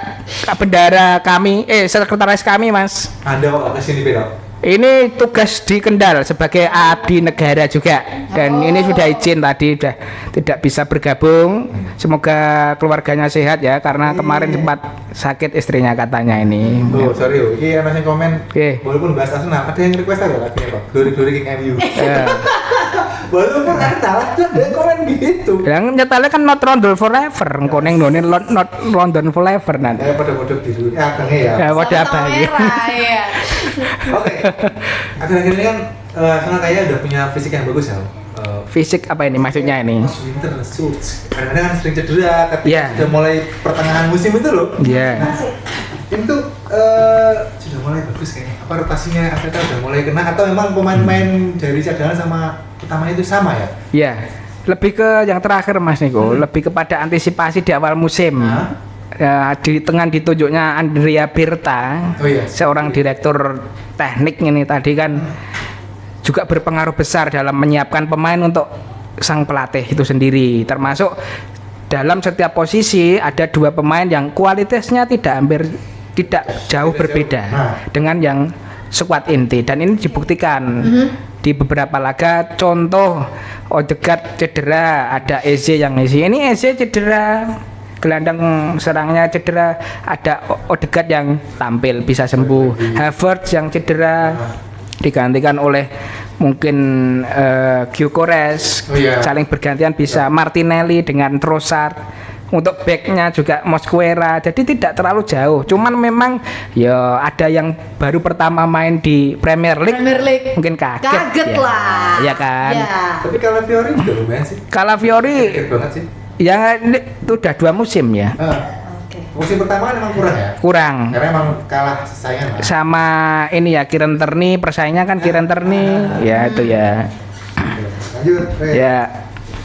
[SPEAKER 1] bendara kami, sekretaris kami Mas.
[SPEAKER 4] Anda kok kesini belok?
[SPEAKER 1] Ini tugas di Kendal sebagai abdi negara juga, dan ini sudah izin tadi, sudah tidak bisa bergabung. Semoga keluarganya sehat ya, karena kemarin sempat sakit istrinya katanya ini.
[SPEAKER 4] Oh sorry, ini anak yang komen.
[SPEAKER 1] Oke.
[SPEAKER 4] Walaupun bahas Arsenal, ada yang request apa lagunya Pak? Glory King MU.
[SPEAKER 1] Ya.
[SPEAKER 4] Walaupun Arsenal, ada yang komen gitu.
[SPEAKER 1] Yang nyetelnya kan not London forever, ngkoneng nonin not London forever nanti.
[SPEAKER 4] Pada biru, abangnya ya.
[SPEAKER 1] Ya wadah
[SPEAKER 2] Sama-sama
[SPEAKER 1] abang.
[SPEAKER 2] merah, iya.
[SPEAKER 4] Oke. Akhir-akhir ini kan Arsenal kayaknya udah punya fisik yang bagus ya.
[SPEAKER 1] Fisik apa ini maksudnya ini?
[SPEAKER 4] Mas Winter suits. Kadang-kadang kan sering cedera ketika
[SPEAKER 1] Iya.
[SPEAKER 4] sudah mulai pertengahan musim itu loh.
[SPEAKER 1] Iya.
[SPEAKER 4] Nah, itu sudah mulai bagus kayaknya. Apa rotasinya Arteta udah mulai kena atau memang pemain-pemain dari cadangan sama utamanya itu sama ya?
[SPEAKER 1] Ya, lebih ke yang terakhir Mas Niko, lebih kepada antisipasi di awal musim.
[SPEAKER 4] Hah?
[SPEAKER 1] Ya, di tengah ditunjuknya Andrea Pirta,
[SPEAKER 4] Oh iya.
[SPEAKER 1] seorang direktur teknik ini tadi kan juga berpengaruh besar dalam menyiapkan pemain untuk sang pelatih itu sendiri. Termasuk dalam setiap posisi ada dua pemain yang kualitasnya tidak jauh berbeda
[SPEAKER 4] Nah.
[SPEAKER 1] dengan yang skuad inti, dan ini dibuktikan di beberapa laga. Contoh Odegaard cedera, ada Eze yang isi. Ini Eze cedera, gelandang serangnya cedera, ada Odegaard yang tampil bisa sembuh, Havertz yang cedera digantikan oleh mungkin Gyökeres.
[SPEAKER 4] Oh iya.
[SPEAKER 1] Saling bergantian bisa Martinelli dengan Trossard. Untuk backnya juga Mosquera, jadi tidak terlalu jauh. Cuman memang ya ada yang baru pertama main di Premier League, mungkin kaget
[SPEAKER 2] Kaget
[SPEAKER 1] ya.
[SPEAKER 2] lah.
[SPEAKER 1] Ya kan.
[SPEAKER 2] Ya.
[SPEAKER 4] Tapi kalau Fiori juga lumayan sih.
[SPEAKER 1] Calafiori
[SPEAKER 4] Kaget banget sih.
[SPEAKER 1] yang itu udah 2 musim ya.
[SPEAKER 2] Oke.
[SPEAKER 4] Musim pertama kan emang kurang ya?
[SPEAKER 1] Kurang.
[SPEAKER 4] Karena emang kalah saingan lah.
[SPEAKER 1] Sama ini ya Kieran Tierney, persaingnya kan Kieran Tierney. Ya itu ya.
[SPEAKER 4] Lanjut.
[SPEAKER 1] Ya.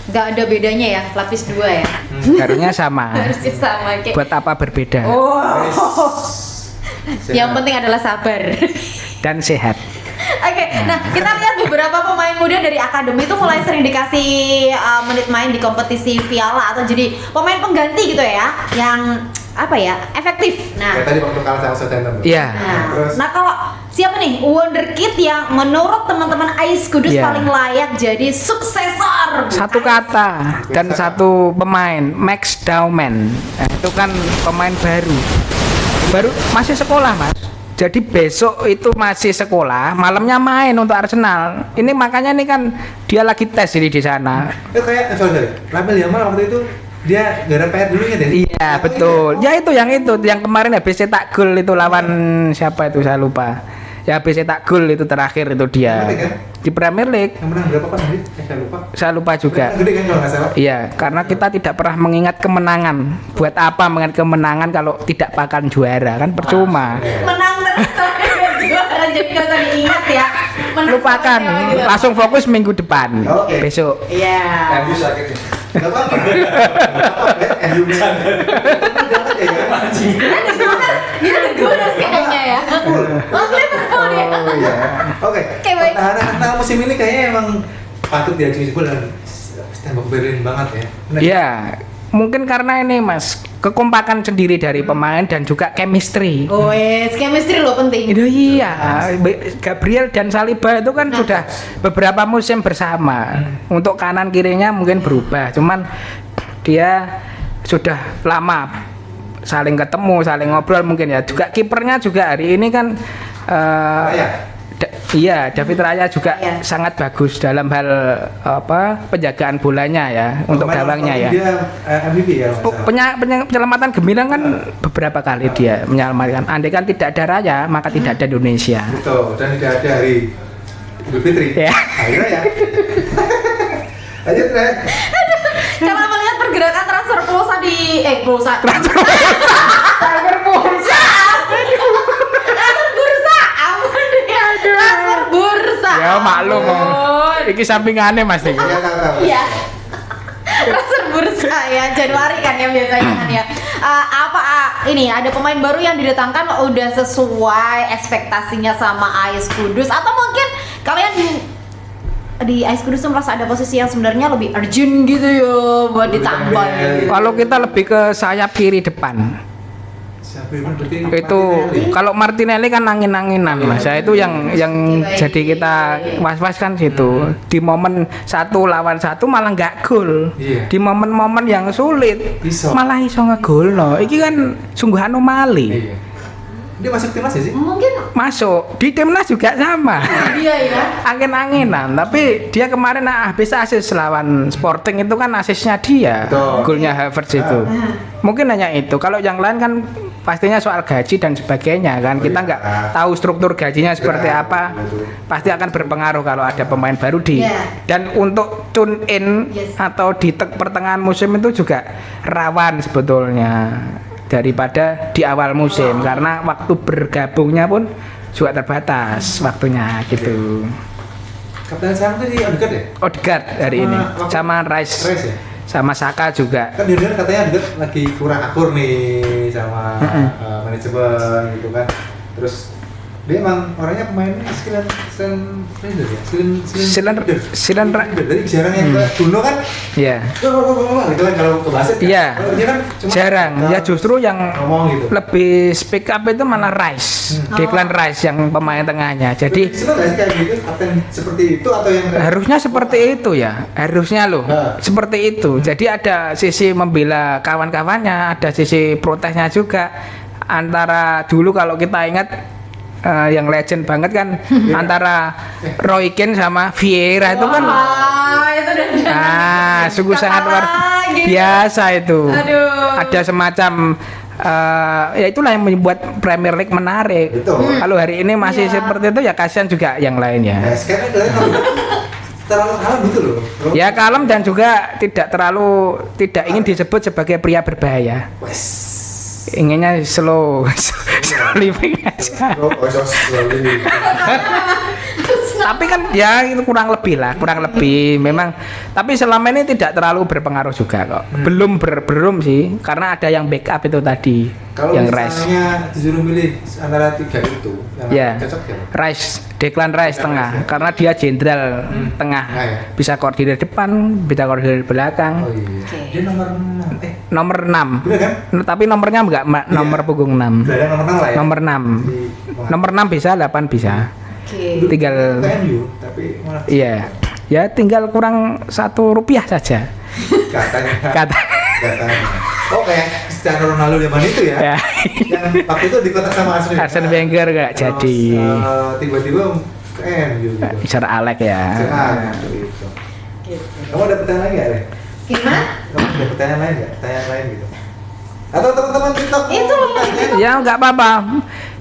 [SPEAKER 2] Nggak ada bedanya ya, lapis 2 ya.
[SPEAKER 1] Harusnya sama.
[SPEAKER 2] Harusnya sama kayak.
[SPEAKER 1] Buat apa berbeda
[SPEAKER 2] Oh. Yang penting adalah sabar.
[SPEAKER 1] dan sehat.
[SPEAKER 2] Oke, nah kita lihat beberapa pemain muda dari akademi itu mulai sering dikasih menit main di kompetisi piala atau jadi pemain pengganti gitu ya, yang apa ya, efektif. Nah,
[SPEAKER 4] Kayak tadi waktu kalah sama Southampton.
[SPEAKER 1] Iya.
[SPEAKER 2] nah kalau siapa nih wonderkid yang menurut teman-teman Ais Kudus
[SPEAKER 1] Iya.
[SPEAKER 2] paling layak jadi suksesor?
[SPEAKER 1] Satu kata dan satu pemain, Max Dauman. Nah, itu kan pemain baru masih sekolah mas. Jadi besok itu masih sekolah, malamnya main untuk Arsenal. Ini makanya nih kan dia lagi tes ini di sana.
[SPEAKER 4] Itu kayak sorry, Lamel Yamal waktu itu dia gara PR dulunya deh.
[SPEAKER 1] Iya betul. Ya itu yang kemarin habis cetak gol itu lawan siapa itu saya lupa. Ya habis cetak gol itu terakhir itu dia
[SPEAKER 4] Premier League, kan?
[SPEAKER 1] di Premier League.
[SPEAKER 4] Yang menang berapa pas tadi? Saya lupa.
[SPEAKER 1] Saya lupa juga.
[SPEAKER 4] Menang gede kan kalau nggak salah.
[SPEAKER 1] Iya, karena kita tidak pernah mengingat kemenangan. Buat apa mengingat kemenangan kalau tidak bakal juara kan percuma.
[SPEAKER 2] Menang terus sampai juara, jadi nggak usah diingat ya. Menang
[SPEAKER 1] Lupakan,
[SPEAKER 2] sampai gitu.
[SPEAKER 1] langsung fokus minggu depan.
[SPEAKER 4] Oke.
[SPEAKER 1] Besok.
[SPEAKER 2] Iya.
[SPEAKER 4] MU sakit nih. Gak apa-apa. MU bisa.
[SPEAKER 2] Dia udah gurus kayaknya ya. Oh, Liverpool ya.
[SPEAKER 4] Oh iya. Oke.
[SPEAKER 2] Oke, baik.
[SPEAKER 4] Pertahanan Arsenal musim ini kayaknya emang patut diacungi jempol dan tembok Berlin banget ya. Benar?
[SPEAKER 1] Iya, mungkin karena ini Mas, kekompakan sendiri dari pemain dan juga chemistry.
[SPEAKER 2] Oh, chemistry lo penting.
[SPEAKER 1] Iya, Gabriel dan Saliba itu kan sudah beberapa musim bersama. Untuk kanan kirinya mungkin berubah, cuman dia sudah lama saling ketemu, saling ngobrol mungkin ya. Juga kipernya juga hari ini kan iya, David Raya juga
[SPEAKER 2] Iya.
[SPEAKER 1] sangat bagus dalam hal penjagaan bolanya ya untuk
[SPEAKER 4] Kemarin
[SPEAKER 1] gawangnya ya.
[SPEAKER 4] Dia MVP ya. kalau nggak salah.
[SPEAKER 1] Penyelamatan gemilang kan beberapa kali dia menyelamatkan. Andai kan tidak ada Raya, maka tidak ada Indonesia.
[SPEAKER 4] Betul. Dan tidak ada hari Idul Fitri.
[SPEAKER 1] Ya.
[SPEAKER 4] Akhirnya ya. Lanjut Re.
[SPEAKER 2] Kalau melihat pergerakan transfer pulsa di transfer bursa.
[SPEAKER 1] Ya maklum. Iki sampingannya Mas iki.
[SPEAKER 4] Ya tahu.
[SPEAKER 2] Iya. Transfer bursa ya Januari kan ya biasanya kan ya. Ini ada pemain baru yang didatangkan udah sesuai ekspektasinya sama AS Kudus atau mungkin kalian di AS Kudus tuh merasa ada posisi yang sebenarnya lebih urgent gitu ya buat ditambah ya.
[SPEAKER 1] Kalau kita lebih ke sayap kiri depan.
[SPEAKER 4] Siapa yang berarti
[SPEAKER 1] Itu
[SPEAKER 4] Martinelli?
[SPEAKER 1] kalau Martinelli kan angin-anginan Mas. Ya, itu yang jadi kita was-was kan situ. Di momen 1 lawan 1 malah nggak gol.
[SPEAKER 4] Iya.
[SPEAKER 1] Di momen-momen yang sulit
[SPEAKER 4] Iso.
[SPEAKER 1] malah iso ngegol loh. Iki kan sungguh anomali.
[SPEAKER 4] Iya. Dia masuk timnas ya sih?
[SPEAKER 2] Mungkin
[SPEAKER 1] Masuk di timnas juga sama.
[SPEAKER 2] dia ya.
[SPEAKER 1] Angin-anginan, tapi dia kemarin habis asis lawan Sporting itu kan asisnya dia.
[SPEAKER 4] Betul.
[SPEAKER 1] Golnya Havertz itu. Mungkin hanya itu. Kalau yang lain kan pastinya soal gaji dan sebagainya kan. Kita nggak tahu struktur gajinya seperti apa. Pasti akan berpengaruh kalau ada pemain baru di.
[SPEAKER 2] Iya.
[SPEAKER 1] Dan untuk tune in
[SPEAKER 2] Yes.
[SPEAKER 1] atau di pertengahan musim itu juga rawan sebetulnya daripada di awal musim karena waktu bergabungnya pun juga terbatas waktunya gitu.
[SPEAKER 4] Kapten sekarang tuh di Odegaard ya?
[SPEAKER 1] Odegaard hari ini sama Rice
[SPEAKER 4] Rice ya?
[SPEAKER 1] sama Saka juga.
[SPEAKER 4] Kan dia katanya Odegaard lagi kurang akur nih sama manajemen gitu kan. Terus dia emang orangnya pemainnya silent leader ya? Silent leader. Jadi jarang yang ke Bruno kan
[SPEAKER 1] Ya,
[SPEAKER 4] gitu kan kalau ke basket kan.
[SPEAKER 1] Iya.
[SPEAKER 4] Kalau dia kan cuma
[SPEAKER 1] jarang. Ya justru yang
[SPEAKER 4] ngomong gitu.
[SPEAKER 1] lebih speak up itu malah Rice, Declan Rice yang pemain tengahnya. Jadi
[SPEAKER 4] Seneng gak sih kayak gitu kapten seperti itu atau yang
[SPEAKER 1] harusnya seperti itu ya, harusnya loh seperti itu. Jadi ada sisi membela kawan-kawannya, ada sisi protesnya juga. Antara dulu kalau kita ingat yang legend banget kan antara Roy Keane sama Vieira itu kan
[SPEAKER 2] Itu udah
[SPEAKER 1] sungguh sangat luar
[SPEAKER 2] gitu.
[SPEAKER 1] biasa itu.
[SPEAKER 2] Aduh.
[SPEAKER 1] Ada semacam ya itulah yang membuat Premier League menarik.
[SPEAKER 4] Betul.
[SPEAKER 1] Kalau hari ini masih
[SPEAKER 2] Iya.
[SPEAKER 1] seperti itu ya kasihan juga yang lain ya.
[SPEAKER 4] ya sekarang kalian terlalu kalem gitu loh.
[SPEAKER 1] Ya kalem dan juga tidak ingin disebut sebagai pria berbahaya.
[SPEAKER 4] Wes.
[SPEAKER 1] Inginnya slow living aja.
[SPEAKER 4] Oh, slowly.
[SPEAKER 1] Tapi kan ya itu kurang lebih lah, kurang lebih memang. Tapi selama ini tidak terlalu berpengaruh juga kok. Belum sih, karena ada yang backup itu tadi.
[SPEAKER 4] Kalau
[SPEAKER 1] yang Rice.
[SPEAKER 4] misalnya disuruh milih antara 3 itu, yang
[SPEAKER 1] Ya,
[SPEAKER 4] cocok ya?
[SPEAKER 1] Rice, Declan Rice tengah,
[SPEAKER 4] Rice, ya.
[SPEAKER 1] karena dia jenderal tengah,
[SPEAKER 4] Tengah, ya?
[SPEAKER 1] bisa koordinir depan, bisa koordinir belakang.
[SPEAKER 4] Oh iya.
[SPEAKER 2] Oke.
[SPEAKER 4] Dia nomor 6.
[SPEAKER 1] Nomor 6.
[SPEAKER 4] Bener kan?
[SPEAKER 1] Tapi nomornya enggak nomor punggung 6.
[SPEAKER 4] Udah ada nomor 6 lah ya.
[SPEAKER 1] Nomor 6. Nomor 6 bisa, 8 bisa.
[SPEAKER 2] Oke.
[SPEAKER 1] Tinggal
[SPEAKER 4] Ke MU, tapi malah
[SPEAKER 1] iya. Ya tinggal kurang Rp1 saja.
[SPEAKER 4] katanya.
[SPEAKER 1] Kata.
[SPEAKER 4] Katanya. Oh kayak Cristiano Ronaldo zaman itu ya.
[SPEAKER 1] Ya.
[SPEAKER 4] Yang waktu itu dikontrak sama
[SPEAKER 1] Arsene Wenger enggak
[SPEAKER 4] Terus,
[SPEAKER 1] jadi.
[SPEAKER 4] tiba-tiba ke MU gitu.
[SPEAKER 1] Bicara Alek ya.
[SPEAKER 4] Gitu. Kamu ada pertanyaan lagi nggak, Le?
[SPEAKER 2] Gimana?
[SPEAKER 4] Kamu ada pertanyaan lain nggak? Pertanyaan lain gitu? Atau teman-teman TikTok?
[SPEAKER 2] Itu loh, Mas.
[SPEAKER 1] Ya nggak apa-apa.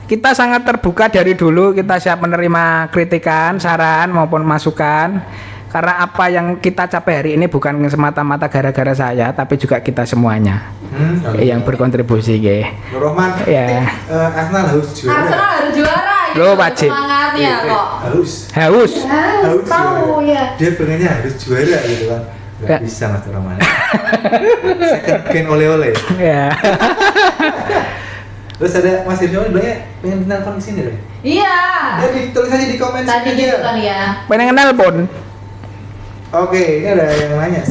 [SPEAKER 1] Kita sangat terbuka dari dulu. Kita siap menerima kritikan, saran maupun masukan. Karena apa yang kita capai hari ini bukan semata-mata gara-gara saya, tapi juga kita semuanya yang berkontribusi, ge.
[SPEAKER 4] Nur Rahman,
[SPEAKER 1] Ya.
[SPEAKER 4] Arsenal harus juara.
[SPEAKER 2] Arsenal harus juara gitu.
[SPEAKER 1] Loh, wajib.
[SPEAKER 2] Semangatnya kok.
[SPEAKER 4] Harus.
[SPEAKER 1] Haus.
[SPEAKER 2] Harus tahu ya.
[SPEAKER 4] Dia pengennya harus juara gitu kan.
[SPEAKER 1] Ya.
[SPEAKER 4] Gak bisa Mas Nur Rahman. Second oleh-oleh.
[SPEAKER 1] Ya.
[SPEAKER 4] Terus ada Mas Iryawan bilangnya pengen nelfon kesini deh.
[SPEAKER 2] Iya.
[SPEAKER 4] Ya ditulis aja di komen.
[SPEAKER 2] Tadi
[SPEAKER 4] aja.
[SPEAKER 2] gitu kan ya.
[SPEAKER 1] Pengen nelpon.
[SPEAKER 4] Oke, ini ada yang nanya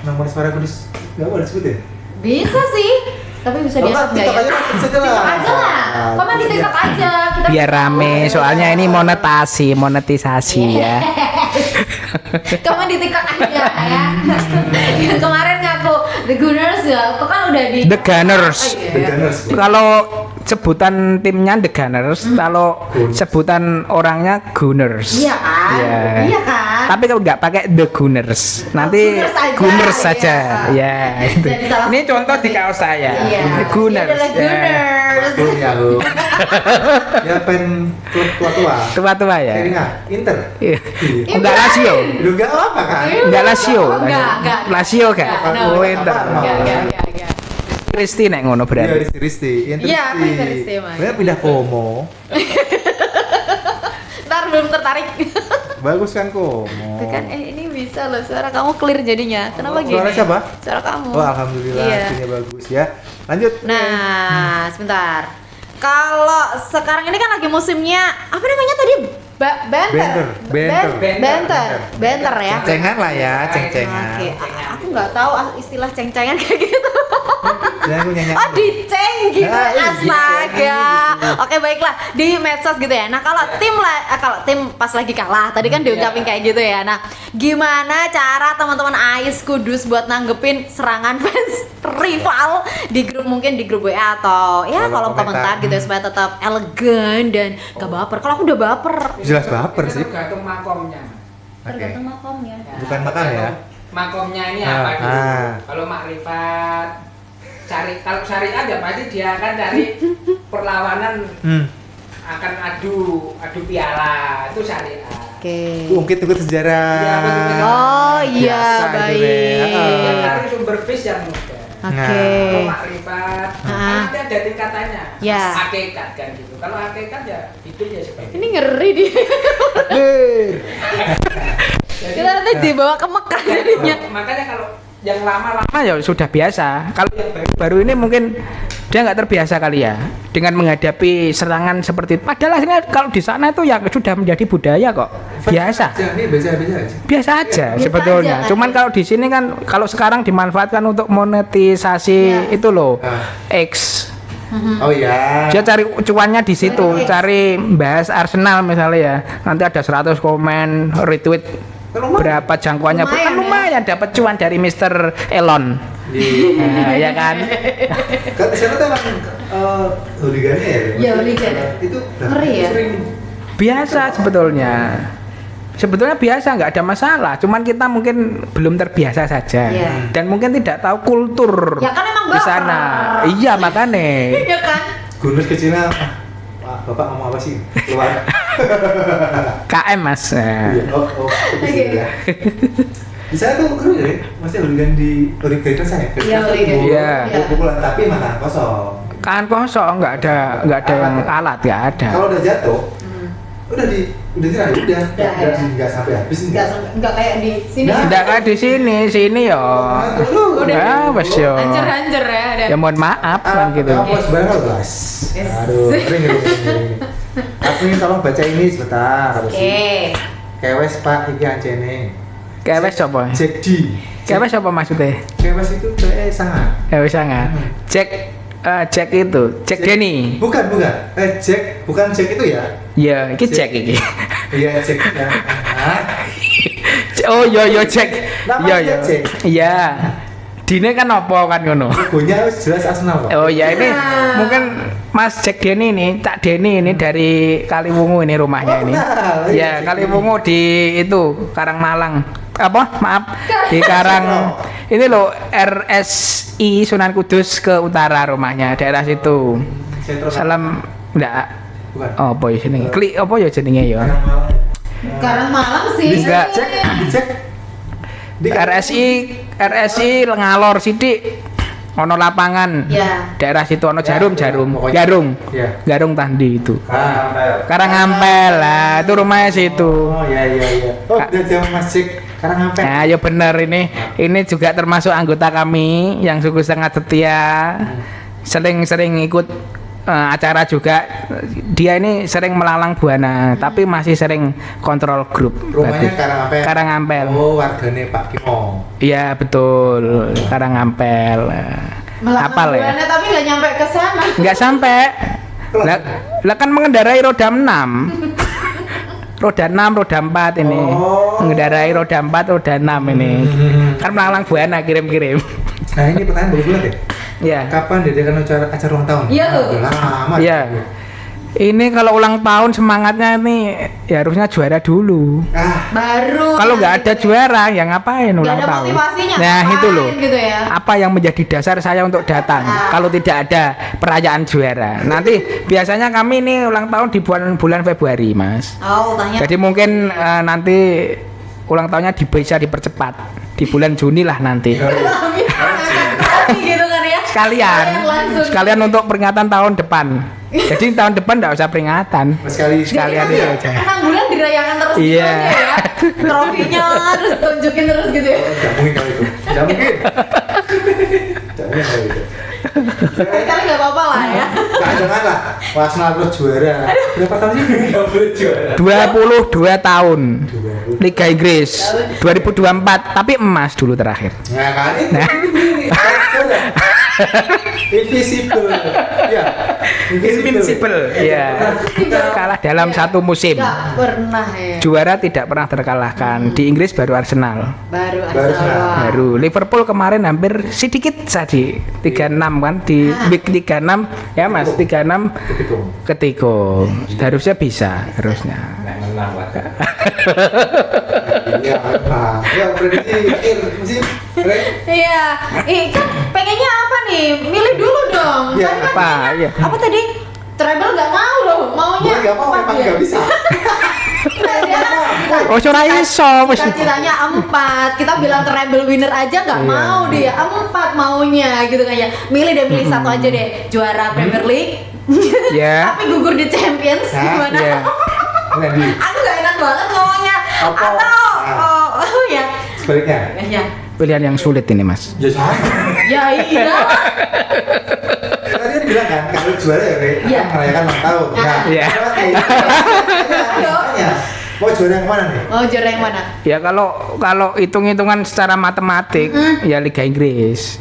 [SPEAKER 4] nomor suara kudus nggak boleh disebutin?
[SPEAKER 2] Bisa sih. Tapi bisa
[SPEAKER 4] Oh,
[SPEAKER 2] diangkat nggak
[SPEAKER 4] TikTok
[SPEAKER 2] ya?
[SPEAKER 4] aja lah, TikTok aja lah.
[SPEAKER 2] TikTok aja lah. Komen di TikTok aja. Kita
[SPEAKER 1] Biar rame, soalnya ini monetisasi ya.
[SPEAKER 2] Komen di TikTok aja ya. Yang kemarin ngaku The Gunners ya, itu kan udah di
[SPEAKER 1] The Gunners.
[SPEAKER 2] Oh, iya.
[SPEAKER 4] The Gunners.
[SPEAKER 1] Kalau sebutan timnya The Gunners, kalau
[SPEAKER 4] Gunners.
[SPEAKER 1] sebutan orangnya Gunners.
[SPEAKER 2] Iya kan?
[SPEAKER 1] Iya.
[SPEAKER 2] Iya kan?
[SPEAKER 1] Tapi kalau nggak pakai The Gunners, nanti
[SPEAKER 2] Gunners aja,
[SPEAKER 1] saja.
[SPEAKER 2] iya.
[SPEAKER 1] Ya, itu.
[SPEAKER 2] Jadi salah
[SPEAKER 1] Ini
[SPEAKER 2] satu
[SPEAKER 1] contoh di
[SPEAKER 2] sih.
[SPEAKER 1] kaos saya.
[SPEAKER 2] Iya.
[SPEAKER 1] The Gunners.
[SPEAKER 2] Dia adalah
[SPEAKER 1] Ya.
[SPEAKER 2] Gunners.
[SPEAKER 4] Betul ya lu. Ya pen klub tua-tua.
[SPEAKER 1] Tua-tua ya.
[SPEAKER 4] Kayak nggak? Inter.
[SPEAKER 1] Iya.
[SPEAKER 4] Iya.
[SPEAKER 1] Enggak Lazio.
[SPEAKER 4] Lu nggak apa kan?
[SPEAKER 1] Enggak Lazio.
[SPEAKER 2] Enggak.
[SPEAKER 1] Lazio kan?
[SPEAKER 2] Enggak,
[SPEAKER 1] Oh,
[SPEAKER 2] enggak,
[SPEAKER 1] Inter.
[SPEAKER 2] enggak.
[SPEAKER 1] Kristi nek ngono
[SPEAKER 4] Iya,
[SPEAKER 1] berarti.
[SPEAKER 4] Risti. Inter
[SPEAKER 2] Iya, aku Inter Risti, Mas.
[SPEAKER 4] Dia pindah Como.
[SPEAKER 2] Ntar belum tertarik.
[SPEAKER 4] Bagus kan Como.
[SPEAKER 2] Tuh kan, ini bisa loh, suara kamu clear jadinya. Kenapa gini?
[SPEAKER 4] Suara siapa?
[SPEAKER 2] Suara kamu.
[SPEAKER 4] Oh, alhamdulillah,
[SPEAKER 2] Iya.
[SPEAKER 4] hasilnya bagus ya. Lanjut.
[SPEAKER 2] Nah, sebentar. Kalau sekarang ini kan lagi musimnya apa namanya tadi? Banter. Banter ya.
[SPEAKER 4] Ceng-cengan lah ya, ceng-cengan.
[SPEAKER 2] Oke, aku nggak tahu istilah ceng-cengan kayak gitu.
[SPEAKER 4] Ya, aku nyanyi.
[SPEAKER 2] Oh, diceng gitu,
[SPEAKER 4] Ah, iya,
[SPEAKER 2] astaga.
[SPEAKER 4] gitu.
[SPEAKER 2] Oke, baiklah, di medsos gitu ya. Nah, kalau tim pas lagi kalah, tadi kan diucapin kayak gitu ya. Nah, gimana cara teman-teman AIS Kudus buat nanggepin serangan fans rival di grup, mungkin di grup WA atau ya kolom komentar gitu ya, supaya tetap elegan dan gak baper. Kalau aku udah baper.
[SPEAKER 4] Jelas baper sih.
[SPEAKER 1] Tergantung makomnya.
[SPEAKER 2] Tergantung makomnya.
[SPEAKER 4] Bukan makan ya.
[SPEAKER 1] Makomnya ini
[SPEAKER 4] Ah,
[SPEAKER 1] apa dulu?
[SPEAKER 4] ah.
[SPEAKER 1] Kalau makrifat kalau syariat ya pasti dia akan cari perlawanan, akan adu piala, itu syariat.
[SPEAKER 2] Oke.
[SPEAKER 4] Ungkit-ungkit sejarah.
[SPEAKER 1] Iya, ungkit-ungkit.
[SPEAKER 2] Oh iya,
[SPEAKER 4] Biasa itu
[SPEAKER 2] baik.
[SPEAKER 4] deh.
[SPEAKER 1] Dia cari sumber bis yang mudah.
[SPEAKER 2] Oke.
[SPEAKER 1] Kalau makrifat, kan nanti ada tingkatannya.
[SPEAKER 2] Ya.
[SPEAKER 1] Hakikat kan gitu. Kalau hakikat ya itu ya seperti
[SPEAKER 2] Ini ngeri dia. Kita nanti dibawa ke Mekah jadinya.
[SPEAKER 1] Makanya kalau yang lama-lama ya sudah biasa. Kalau yang baru ini mungkin dia nggak terbiasa kali ya dengan menghadapi serangan seperti itu. Padahal akhirnya kalau di sana itu ya sudah menjadi budaya kok. Biasa.
[SPEAKER 4] Ini biasa aja.
[SPEAKER 1] Biasa aja
[SPEAKER 2] Biasa
[SPEAKER 1] sebetulnya.
[SPEAKER 2] aja, kan?
[SPEAKER 1] Cuman kalau di sini kan kalau sekarang dimanfaatkan untuk monetisasi
[SPEAKER 2] Ya.
[SPEAKER 1] itu loh.
[SPEAKER 4] Ah.
[SPEAKER 1] X.
[SPEAKER 4] Oh ya.
[SPEAKER 1] Dia cari cuannya di situ, cari bahas Arsenal misalnya ya. Nanti ada 100 komen, retweet berapa jangkauannya,
[SPEAKER 2] Lumayan,
[SPEAKER 1] kan lumayan dapat cuan dari Mr. Elon. Nah, ya kan?
[SPEAKER 4] Kan di sana tuh emang hooligannya ya.
[SPEAKER 2] Iya, hooligan.
[SPEAKER 4] Itu
[SPEAKER 2] Ngeri ya?
[SPEAKER 4] sering
[SPEAKER 1] Biasa sebetulnya. Sebetulnya biasa, nggak ada masalah. Cuman kita mungkin belum terbiasa saja.
[SPEAKER 2] Iya.
[SPEAKER 1] Dan mungkin tidak tahu kultur
[SPEAKER 2] Ya kan emang
[SPEAKER 1] di sana.
[SPEAKER 2] baper.
[SPEAKER 1] Iya makanya.
[SPEAKER 2] Iya kan?
[SPEAKER 4] Gunus kecilnya. Bapak ngomong apa sih? Keluar.
[SPEAKER 1] KM mas. Nah.
[SPEAKER 4] Iya. Oh. Ya. Di sana tuh keren ya, maksudnya hooligan di hooligan saya.
[SPEAKER 2] Iya, hooligan.
[SPEAKER 1] Iya.
[SPEAKER 4] Pukulan tapi mata kosong.
[SPEAKER 1] Kan kosong, nggak ada yang alat, nggak ada.
[SPEAKER 4] Kalau udah jatuh, udah udah nggak sampai habis
[SPEAKER 2] Enggak kayak di sini.
[SPEAKER 1] Tidak kayak di sini ya. Ya, wes yo.
[SPEAKER 2] Hancur-hancur ya ada.
[SPEAKER 1] Ya mohon maaf kan gitu.
[SPEAKER 4] Kamu sebenarnya guys. Aduh, sering gitu. Aku ini tolong baca ini sebentar.
[SPEAKER 2] Oke.
[SPEAKER 4] Kewes Pak iki ancene.
[SPEAKER 1] Kewes apa?
[SPEAKER 4] Jack D.
[SPEAKER 1] Kewes apa maksudnya?
[SPEAKER 4] Kewes itu kayak sangat.
[SPEAKER 1] Kewes sangat. Jack itu, Jack Denny.
[SPEAKER 4] Bukan. Jack, bukan Jack itu ya?
[SPEAKER 1] Ya, iki Jack iki.
[SPEAKER 4] Iya, Jack. Ya.
[SPEAKER 1] Oh, yo Jack.
[SPEAKER 4] Namanya Jack.
[SPEAKER 1] Iya. Dine kan apa kan ngono?
[SPEAKER 4] Logonya harus jelas Arsenal kok.
[SPEAKER 1] Oh ya ini mungkin Mas Jack Denny ini, Cak Denny ini dari Kaliwungu ini rumahnya ini. Ya, Kaliwungu di itu Karangmalang. Apa? Maaf, di Karang. Ini loh RSI Sunan Kudus ke utara rumahnya, daerah situ. Salam enggak.
[SPEAKER 4] Bukan.
[SPEAKER 1] Oh, apa ya jenenge? Klik apa ya jenenge ya?
[SPEAKER 2] Malam sih.
[SPEAKER 1] Enggak.
[SPEAKER 4] Cek. Di
[SPEAKER 1] RSI ngalor sithik. Ono lapangan.
[SPEAKER 2] Ya.
[SPEAKER 1] Daerah situ ono
[SPEAKER 4] Ya,
[SPEAKER 1] Jarum.
[SPEAKER 4] pokoknya. Ya.
[SPEAKER 1] Garung Tandi itu.
[SPEAKER 4] Karangampel.
[SPEAKER 1] Karangampel lah, itu rumahnya situ.
[SPEAKER 4] Oh iya. Oh, udah jam Masjid Karangampel.
[SPEAKER 1] Nah, ya bener ini. Ini juga termasuk anggota kami yang sungguh sangat setia. Sering-sering ikut acara juga. Dia ini sering melalang buana, tapi masih sering kontrol grup.
[SPEAKER 4] Rumahnya
[SPEAKER 1] Bagus. Karangampel.
[SPEAKER 4] Oh, wargane Pak Kimo.
[SPEAKER 1] Iya, betul. Karangampel. Apal ya?
[SPEAKER 2] Bulannya tapi nggak nyampe ke sana.
[SPEAKER 1] Nggak sampai. Lah kan mengendarai roda 6. Roda 6, roda 4 ini.
[SPEAKER 4] Oh.
[SPEAKER 1] Mengendarai roda 4, roda 6 ini. Kan melalang buana kirim-kirim.
[SPEAKER 4] Nah, ini pertanyaan bagus banget ya.
[SPEAKER 1] Ya.
[SPEAKER 4] Kapan diadakan acara ulang tahun?
[SPEAKER 2] Iya tuh.
[SPEAKER 4] Udah lama.
[SPEAKER 1] Iya. Ini kalau ulang tahun semangatnya nih ya harusnya juara dulu.
[SPEAKER 2] Baru.
[SPEAKER 1] Kalau nggak ada juara ya ngapain
[SPEAKER 2] Nggak
[SPEAKER 1] ulang
[SPEAKER 2] ada
[SPEAKER 1] tahun?
[SPEAKER 2] motivasinya,
[SPEAKER 1] Nah,
[SPEAKER 2] ngapain
[SPEAKER 1] itu loh.
[SPEAKER 2] gitu ya.
[SPEAKER 1] Apa yang menjadi dasar saya untuk datang kalau tidak ada perayaan juara? Nanti biasanya kami ini ulang tahun di bulan Februari, Mas.
[SPEAKER 2] Oh, tanya.
[SPEAKER 1] Jadi mungkin nanti ulang tahunnya bisa dipercepat di bulan Juni lah nanti.
[SPEAKER 2] Gitu kan ya.
[SPEAKER 1] Sekalian untuk peringatan tahun depan. Jadi tahun depan enggak usah peringatan. Sekalian itu aja.
[SPEAKER 2] 6 bulan dirayakan terus gitu
[SPEAKER 1] Iya.
[SPEAKER 2] aja ya. Trofinya terus tunjukin terus gitu ya.
[SPEAKER 4] Tidak mungkin kalau itu. Tidak mungkin. Tidak mungkin kalau itu.
[SPEAKER 2] Sekali nggak apa-apa lah ya.
[SPEAKER 4] Jangan lah. Arsenal terus juara. Berapa tahun sih? Nggak boleh juara.
[SPEAKER 1] 22 tahun. Liga Inggris 2024 tapi emas dulu terakhir.
[SPEAKER 4] Nah kan itu. Invisible. Ya.
[SPEAKER 1] Invincible. Ya. Kalah dalam satu musim.
[SPEAKER 2] Nggak pernah ya.
[SPEAKER 1] Juara tidak pernah terkalahkan. Di Inggris baru Arsenal.
[SPEAKER 2] Baru
[SPEAKER 4] Baru
[SPEAKER 2] Arsenal.
[SPEAKER 1] Baru Liverpool kemarin hampir sedikit saja 36 kan di week 36 ya Mas 36 ketikung. Harusnya bisa harusnya.
[SPEAKER 4] Iya. Ya prediksi musim.
[SPEAKER 2] Iya. Kan pengennya apa nih? Milih dulu dong.
[SPEAKER 4] Iya,
[SPEAKER 2] Kan
[SPEAKER 1] apa? Iya.
[SPEAKER 2] Apa tadi? Treble nggak mau loh. Maunya.
[SPEAKER 4] Gue nggak mau,
[SPEAKER 2] empat
[SPEAKER 4] memang
[SPEAKER 2] ya?
[SPEAKER 4] nggak bisa.
[SPEAKER 1] Oh, ora iso wis.
[SPEAKER 2] Cita-citanya 4. Kita bilang treble winner aja nggak
[SPEAKER 1] Iya.
[SPEAKER 2] mau dia. 4 maunya gitu kan ya. Milih satu aja deh. Juara Premier League.
[SPEAKER 1] Ya.
[SPEAKER 2] Tapi gugur di Champions
[SPEAKER 4] Hah?
[SPEAKER 2] gimana?
[SPEAKER 1] Iya.
[SPEAKER 4] Nanti
[SPEAKER 2] Aku nggak enak banget ngomongnya.
[SPEAKER 4] Apa?
[SPEAKER 2] Atau ya.
[SPEAKER 4] sebaliknya.
[SPEAKER 2] Ya.
[SPEAKER 1] Pilihan yang sulit ini, Mas.
[SPEAKER 4] Ya sama.
[SPEAKER 2] Ya iya.
[SPEAKER 4] Tadi kan bilang kan kalau juara ya kayak
[SPEAKER 2] Iya.
[SPEAKER 4] akan merayakan ulang tahun. Nah,
[SPEAKER 1] Iya.
[SPEAKER 4] Tanya, mau juara yang mana nih?
[SPEAKER 2] Mau juara yang mana?
[SPEAKER 1] Ya kalau hitung-hitungan secara matematik ya Liga Inggris.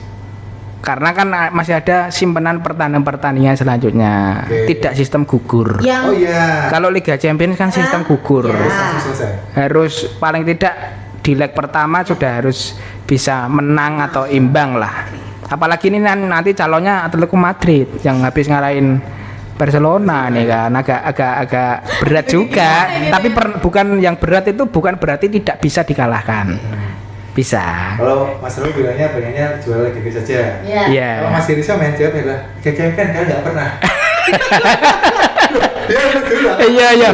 [SPEAKER 1] Karena kan masih ada simpanan pertandingan selanjutnya.
[SPEAKER 4] Oke.
[SPEAKER 1] Tidak sistem gugur.
[SPEAKER 2] Yang
[SPEAKER 4] Oh iya.
[SPEAKER 1] Kalau Liga Champions kan sistem gugur.
[SPEAKER 2] Ya.
[SPEAKER 4] Selesai.
[SPEAKER 1] Harus paling tidak di leg pertama sudah harus bisa menang atau imbang lah. Apalagi ini nanti calonnya Atletico Madrid yang habis ngalahin Barcelona nih kan agak berat juga. Tapi bukan yang berat itu bukan berarti tidak bisa dikalahkan. Bisa.
[SPEAKER 4] Kalau Mas Rul bilangnya pengennya juara Liga Inggris saja.
[SPEAKER 2] Iya.
[SPEAKER 1] Iya.
[SPEAKER 4] Kalau Mas Irisha main jawab adalah Liga Champions kan nggak pernah. Dia betul lah.
[SPEAKER 1] Iya.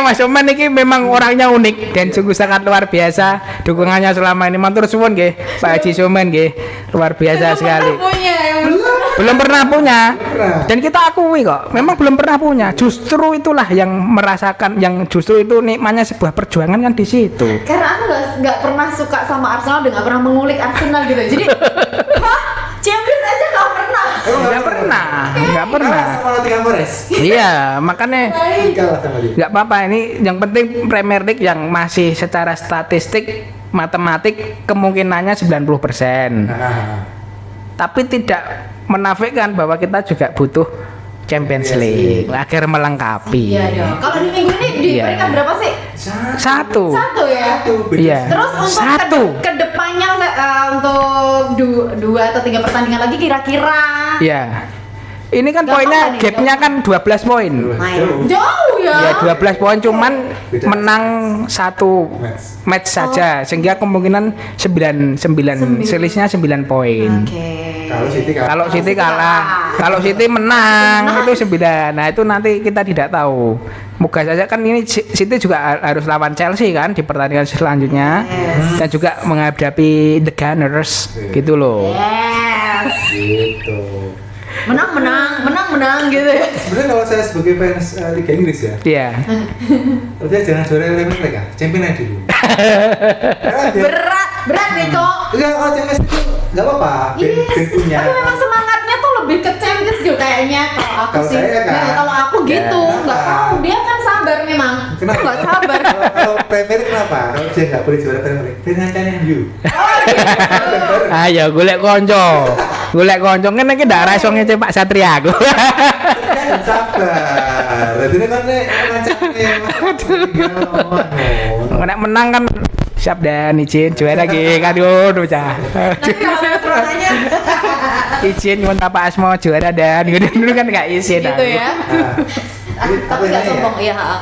[SPEAKER 1] Mas Oman ini memang orangnya unik dan sungguh sangat luar biasa. Dukungannya selama ini matur suwun nggih. Pak Haji Soman nggih. Luar biasa sekali.
[SPEAKER 2] Punya yang
[SPEAKER 1] belum pernah punya.
[SPEAKER 4] Pernah.
[SPEAKER 1] Dan kita akui kok, memang belum pernah punya. Justru itulah yang merasakan, yang justru itu nikmatnya sebuah perjuangan kan di situ.
[SPEAKER 2] Karena aku nggak pernah suka sama Arsenal dan nggak pernah mengulik Arsenal gitu. Jadi, hah? Champions aja nggak pernah.
[SPEAKER 1] Nggak pernah.
[SPEAKER 4] Sama Nottingham Forest.
[SPEAKER 1] Iya, makanya
[SPEAKER 4] Kalah sama dia.
[SPEAKER 1] nggak apa-apa. Ini yang penting Premier League yang masih secara statistik matematik kemungkinannya 90%.
[SPEAKER 4] Nah,
[SPEAKER 1] Tapi tidak menafikan bahwa kita juga butuh Champions
[SPEAKER 4] Yes,
[SPEAKER 1] League agar melengkapi.
[SPEAKER 2] Iya dong. Kalau di minggu ini di
[SPEAKER 1] Iya.
[SPEAKER 2] peringkat berapa sih?
[SPEAKER 1] Satu.
[SPEAKER 2] Satu ya.
[SPEAKER 4] beda.
[SPEAKER 1] Iya.
[SPEAKER 2] Terus untuk
[SPEAKER 1] Satu.
[SPEAKER 2] kedepannya untuk dua atau 3 pertandingan lagi kira-kira
[SPEAKER 1] Iya. Ini kan
[SPEAKER 2] Gampang
[SPEAKER 1] poinnya
[SPEAKER 2] kan ini?
[SPEAKER 1] gapnya kan 12 poin.
[SPEAKER 2] main jauh ya.
[SPEAKER 1] Ya 12 poin cuman
[SPEAKER 4] Beda.
[SPEAKER 1] menang satu match saja sehingga kemungkinan 9 selisihnya 9 poin.
[SPEAKER 2] Oke.
[SPEAKER 4] Kalau City kalah.
[SPEAKER 1] Kalau City kalah, kalau City menang itu 9. Nah, itu nanti kita tidak tahu. Moga saja kan ini City juga harus lawan Chelsea kan di pertandingan selanjutnya.
[SPEAKER 2] Yes.
[SPEAKER 1] Dan juga menghadapi The Gunners gitu loh.
[SPEAKER 2] Yes.
[SPEAKER 4] Gitu.
[SPEAKER 2] Menang gitu ya.
[SPEAKER 4] Sebenarnya kalau saya sebagai fans Liga Inggris ya,
[SPEAKER 1] Iya.
[SPEAKER 4] udah jangan juara Premier League kan, Champions aja dulu. Karena dia-
[SPEAKER 2] Berat nih kok.
[SPEAKER 4] Enggak, kalau Champions itu enggak apa-apa. Ben punya.
[SPEAKER 2] Tapi memang semangatnya tuh lebih ke Champions gitu kayaknya kalau aku
[SPEAKER 4] Kalau
[SPEAKER 2] sih.
[SPEAKER 4] saya kan.
[SPEAKER 2] Nah, kalau aku gitu,
[SPEAKER 4] Ya.
[SPEAKER 2] nggak tahu. Dia kan sabar memang.
[SPEAKER 4] Kenapa?
[SPEAKER 2] Nggak sabar.
[SPEAKER 4] Kalau Premier League kenapa? Kalau dia nggak boleh juara Premier League, dia ngancani MU.
[SPEAKER 1] Ayo golek konco. Golek konco ngene iki ndak iso ngece Pak Satria aku.
[SPEAKER 4] Kan sabar. Berarti ini kan ngancani.
[SPEAKER 1] Nek menang kan siap dan izin juara lagi kan ngono cah.
[SPEAKER 2] Nanti kalau petrotannya
[SPEAKER 1] Izin nyuwun Pak Asmo juara dan dulu kan enggak izin.
[SPEAKER 2] gitu ya. Tapi nggak sombong ya.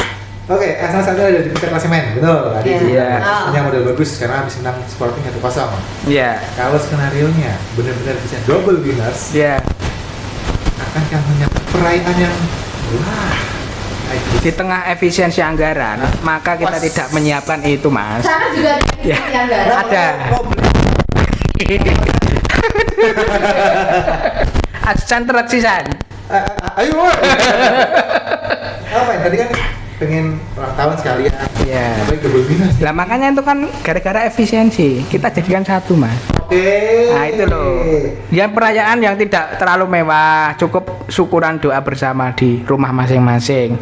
[SPEAKER 4] Oke, Arsenal saat ini ada di puncak klasemen, betul. Tadi
[SPEAKER 2] Iya.
[SPEAKER 4] juga
[SPEAKER 2] Ah.
[SPEAKER 4] punya model bagus karena habis menang Sporting 1-0.
[SPEAKER 1] Iya.
[SPEAKER 4] Kalau skenario-nya benar-benar bisa double winners,
[SPEAKER 1] Iya.
[SPEAKER 4] akankah mendapat perayaan yang wah,
[SPEAKER 1] Di tengah efisiensi anggaran, maka kita tidak menyiapkan itu, Mas.
[SPEAKER 2] Sana juga ada
[SPEAKER 1] Ya.
[SPEAKER 2] yang enggak.
[SPEAKER 1] Ada. Acan tereksisan.
[SPEAKER 4] Ayo, woy. Apa ya? Tadi kan pengen ulang tahun sekalian.
[SPEAKER 1] Iya.
[SPEAKER 4] Tapi double winners.
[SPEAKER 1] Lah makanya itu kan gara-gara efisiensi kita jadikan satu, Mas.
[SPEAKER 4] Oke.
[SPEAKER 1] Nah itu loh. Ya perayaan yang tidak terlalu mewah, cukup syukuran doa bersama di rumah masing-masing.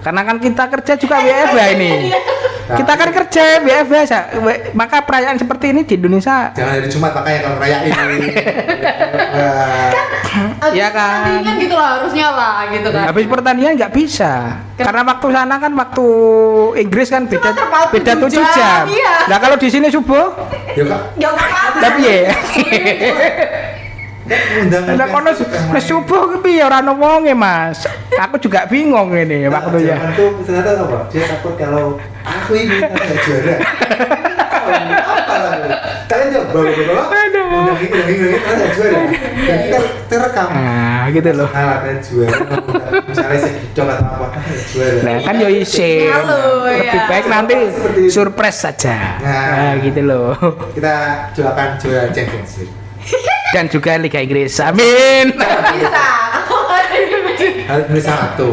[SPEAKER 1] Karena kan kita kerja juga WFH ini. Kita kan kerja WFH, maka perayaan seperti ini di Indonesia.
[SPEAKER 4] Jangan hari Jumat makanya kalau ngerayain.
[SPEAKER 1] Ya kan.
[SPEAKER 2] Tandingan gitu lah harusnya lah gitu kan.
[SPEAKER 1] Habis pertandingan nggak bisa, karena waktu sana kan waktu Inggris kan beda
[SPEAKER 2] terpaut
[SPEAKER 1] beda 7
[SPEAKER 2] 7
[SPEAKER 1] jam.
[SPEAKER 2] jam, iya.
[SPEAKER 1] Nah kalau di sini subuh,
[SPEAKER 4] Ya kak,
[SPEAKER 2] Ya apa?
[SPEAKER 1] tapi ya.
[SPEAKER 4] undangan.
[SPEAKER 1] Lah kono wis subuh ki piye ora ono wonge, Mas. Aku juga bingung ini waktunya.
[SPEAKER 4] Jangan tuh ternyata apa? Dia takut kalau aku ini nggak juara. Apa lah? Kalian coba bawa.
[SPEAKER 1] Aduh.
[SPEAKER 4] Undang-undang nggak juara. Dan kita terekam.
[SPEAKER 1] Nah, gitu loh.
[SPEAKER 4] Nah, kalian juara. Misalnya saya coba atau apa, kalian juara.
[SPEAKER 1] Nah, kan yo isin.
[SPEAKER 2] Halo,
[SPEAKER 1] Lebih
[SPEAKER 2] ya.
[SPEAKER 1] baik nanti
[SPEAKER 4] Seperti itu.
[SPEAKER 1] surprise saja.
[SPEAKER 4] Nah.
[SPEAKER 1] Nah, gitu loh.
[SPEAKER 4] Kita doakan juara Champions League.
[SPEAKER 1] Dan juga Liga Inggris. Amin.
[SPEAKER 2] Bisa.
[SPEAKER 4] Harus beli satu.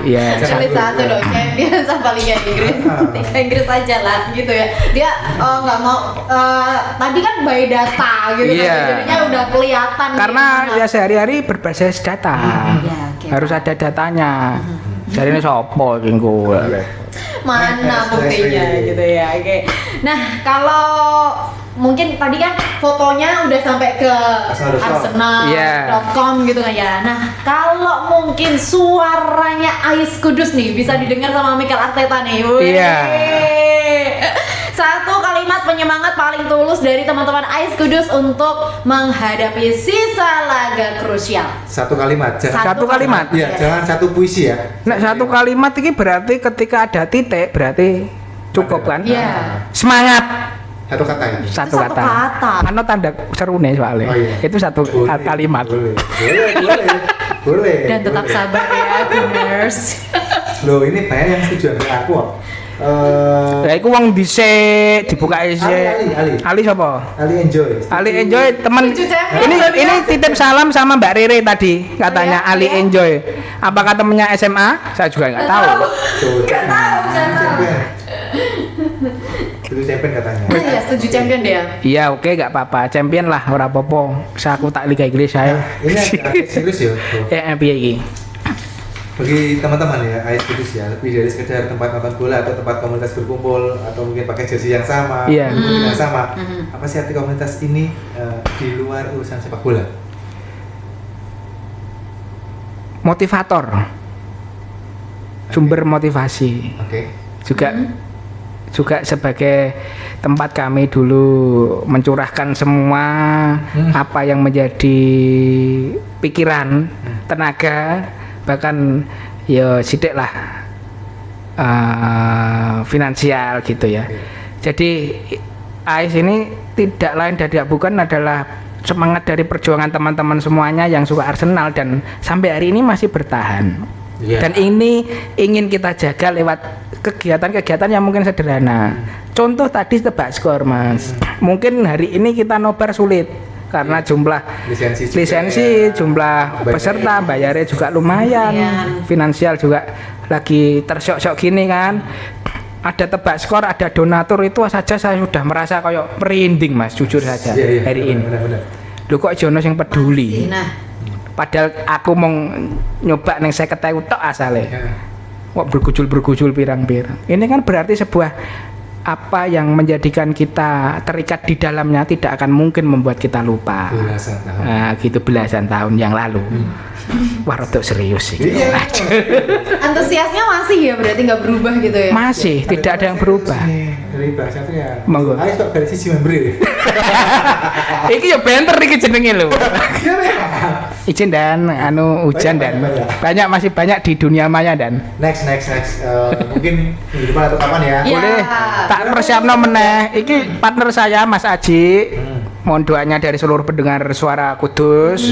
[SPEAKER 1] Iya.
[SPEAKER 2] Cari satu dong, Champions sama Liga Inggris. Liga Inggris aja lah gitu ya. Dia nggak mau tadi kan by data gitu
[SPEAKER 1] Iya.
[SPEAKER 2] kan. Jadinya udah kelihatan
[SPEAKER 1] Karena
[SPEAKER 2] gimana.
[SPEAKER 1] ya sehari-hari berbasis data.
[SPEAKER 2] Ya, oke.
[SPEAKER 1] Harus ada datanya. Jarine sopo iki engko.
[SPEAKER 2] Mana buktinya gitu ya. Oke. Nah, kalau mungkin tadi kan fotonya udah sampai ke
[SPEAKER 4] Arsenal.com.
[SPEAKER 2] arsenal.com gitu kan ya. Nah, kalau mungkin suaranya Ais Kudus nih bisa didengar sama Mikel Arteta nih. Wih.
[SPEAKER 1] Iya.
[SPEAKER 2] Satu kalimat penyemangat paling tulus dari teman-teman Ais Kudus untuk menghadapi sisa laga krusial.
[SPEAKER 4] Satu kalimat. Jangan.
[SPEAKER 1] Satu kalimat.
[SPEAKER 4] Iya, jangan satu puisi ya.
[SPEAKER 1] Nah, satu kalimat ini berarti ketika ada titik berarti cukup kan?
[SPEAKER 2] Iya.
[SPEAKER 1] Semangat.
[SPEAKER 4] Satu kata ya.
[SPEAKER 1] Satu
[SPEAKER 2] Satu
[SPEAKER 1] kata.
[SPEAKER 2] kata.
[SPEAKER 1] Ano tanda serune soalnya.
[SPEAKER 4] Oh, iya.
[SPEAKER 1] Itu satu
[SPEAKER 4] Boleh,
[SPEAKER 1] kalimat.
[SPEAKER 4] Boleh. Boleh. Boleh.
[SPEAKER 2] Dan tetap
[SPEAKER 4] boleh.
[SPEAKER 2] sabar ya, Gunners.
[SPEAKER 4] Loh, ini banyak yang setuju sama aku kok.
[SPEAKER 1] Ya iku wong dhisik dibuka
[SPEAKER 4] Ali.
[SPEAKER 1] Ali sapa?
[SPEAKER 4] Ali enjoy.
[SPEAKER 1] Ali enjoy teman.
[SPEAKER 2] Setuju, Cem.
[SPEAKER 1] Ini titip salam sama Mbak Rere tadi katanya
[SPEAKER 2] Oh, ya?
[SPEAKER 1] Ali
[SPEAKER 2] Ya.
[SPEAKER 1] enjoy. Apakah temennya SMA? Saya juga nggak tahu.
[SPEAKER 2] Nggak tahu.
[SPEAKER 4] Itu champion katanya.
[SPEAKER 2] Ah, iya, setuju champion dia.
[SPEAKER 1] Iya oke nggak apa-apa champion lah ora apa-apa. Aku tak Liga Inggris saya.
[SPEAKER 4] Ini agak serius ya.
[SPEAKER 1] Piye iki?
[SPEAKER 4] Bagi teman-teman ya, AS Kudus ya, lebih dari sekedar tempat nonton bola atau tempat komunitas berkumpul atau mungkin pakai jersey yang sama,
[SPEAKER 1] Iya.
[SPEAKER 4] mungkin yang sama. Apa sih arti komunitas ini di luar urusan sepak bola?
[SPEAKER 1] Motivator. Sumber motivasi.
[SPEAKER 4] Oke.
[SPEAKER 1] Juga sebagai tempat kami dulu mencurahkan semua apa yang menjadi pikiran, tenaga, bahkan ya sidik lah finansial gitu ya. Jadi AIS ini tidak lain dan tidak bukan adalah semangat dari perjuangan teman-teman semuanya yang suka Arsenal dan sampai hari ini masih bertahan.
[SPEAKER 4] Iya.
[SPEAKER 1] Dan ini ingin kita jaga lewat kegiatan-kegiatan yang mungkin sederhana. Contoh tadi tebak skor, Mas. Mungkin hari ini kita nobar sulit karena jumlah lisensi, jumlah peserta, bayarnya juga lumayan. Finansial juga lagi tersyok-syok gini kan. Ada tebak skor, ada donatur, itu saja saya sudah merasa kayak merinding, Mas, jujur saja hari ini. Loh kok jono yang peduli.
[SPEAKER 2] Nah,
[SPEAKER 1] Padahal aku mau nyoba neng 50.000 tok asale. Kok bergujul pirang-pirang. Ini kan berarti sebuah apa yang menjadikan kita terikat di dalamnya tidak akan mungkin membuat kita lupa.
[SPEAKER 4] Belasan tahun.
[SPEAKER 1] Nah, gitu belasan tahun yang lalu. Wah, rodok serius sih.
[SPEAKER 4] Iya.
[SPEAKER 2] antusiasnya masih ya berarti nggak berubah gitu ya?
[SPEAKER 1] Masih tidak ada yang berubah.
[SPEAKER 4] Dari Bang Satria.
[SPEAKER 1] Monggo.
[SPEAKER 4] AIS kok dari sisi member ya?
[SPEAKER 1] Iki ya banter iki jenenge lho.
[SPEAKER 4] Iya,
[SPEAKER 1] Izin dan hujan dan
[SPEAKER 4] Banyak.
[SPEAKER 1] masih banyak di dunia maya dan
[SPEAKER 4] Next. Mungkin minggu depan atau kapan ya?
[SPEAKER 2] Iya.
[SPEAKER 1] boleh tak persiapno meneh. Iki partner saya Mas Aji. Mohon doanya dari seluruh pendengar Suara Kudus.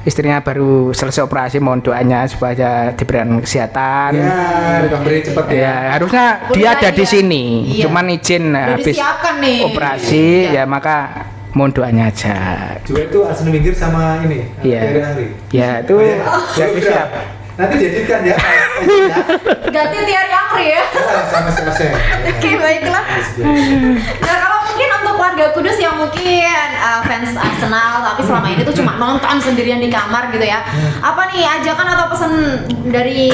[SPEAKER 1] Istrinya baru selesai operasi, mohon doanya supaya diberikan kesehatan.
[SPEAKER 4] Ya, recovery cepat ya.
[SPEAKER 1] Ya, harusnya dia ada di sini.
[SPEAKER 2] Iya.
[SPEAKER 1] Cuman izin
[SPEAKER 2] Udah
[SPEAKER 1] habis
[SPEAKER 2] disiapkan nih.
[SPEAKER 1] operasi
[SPEAKER 2] Iya.
[SPEAKER 1] ya maka mohon doanya aja.
[SPEAKER 4] Juga itu Arsene Wenger sama ini.
[SPEAKER 1] Iya.
[SPEAKER 4] Thierry Henry.
[SPEAKER 1] Ya itu
[SPEAKER 4] Oh, iya.
[SPEAKER 1] siap.
[SPEAKER 4] Nanti jadikan ya.
[SPEAKER 2] Ganti Thierry Henry ya.
[SPEAKER 4] Sama si Arsene.
[SPEAKER 2] Oke, baiklah. Nah, kalau mungkin untuk warga Kudus yang mungkin fans Arsenal tapi selama ini tuh cuma nonton sendirian di kamar gitu ya. Apa nih ajakan atau pesan dari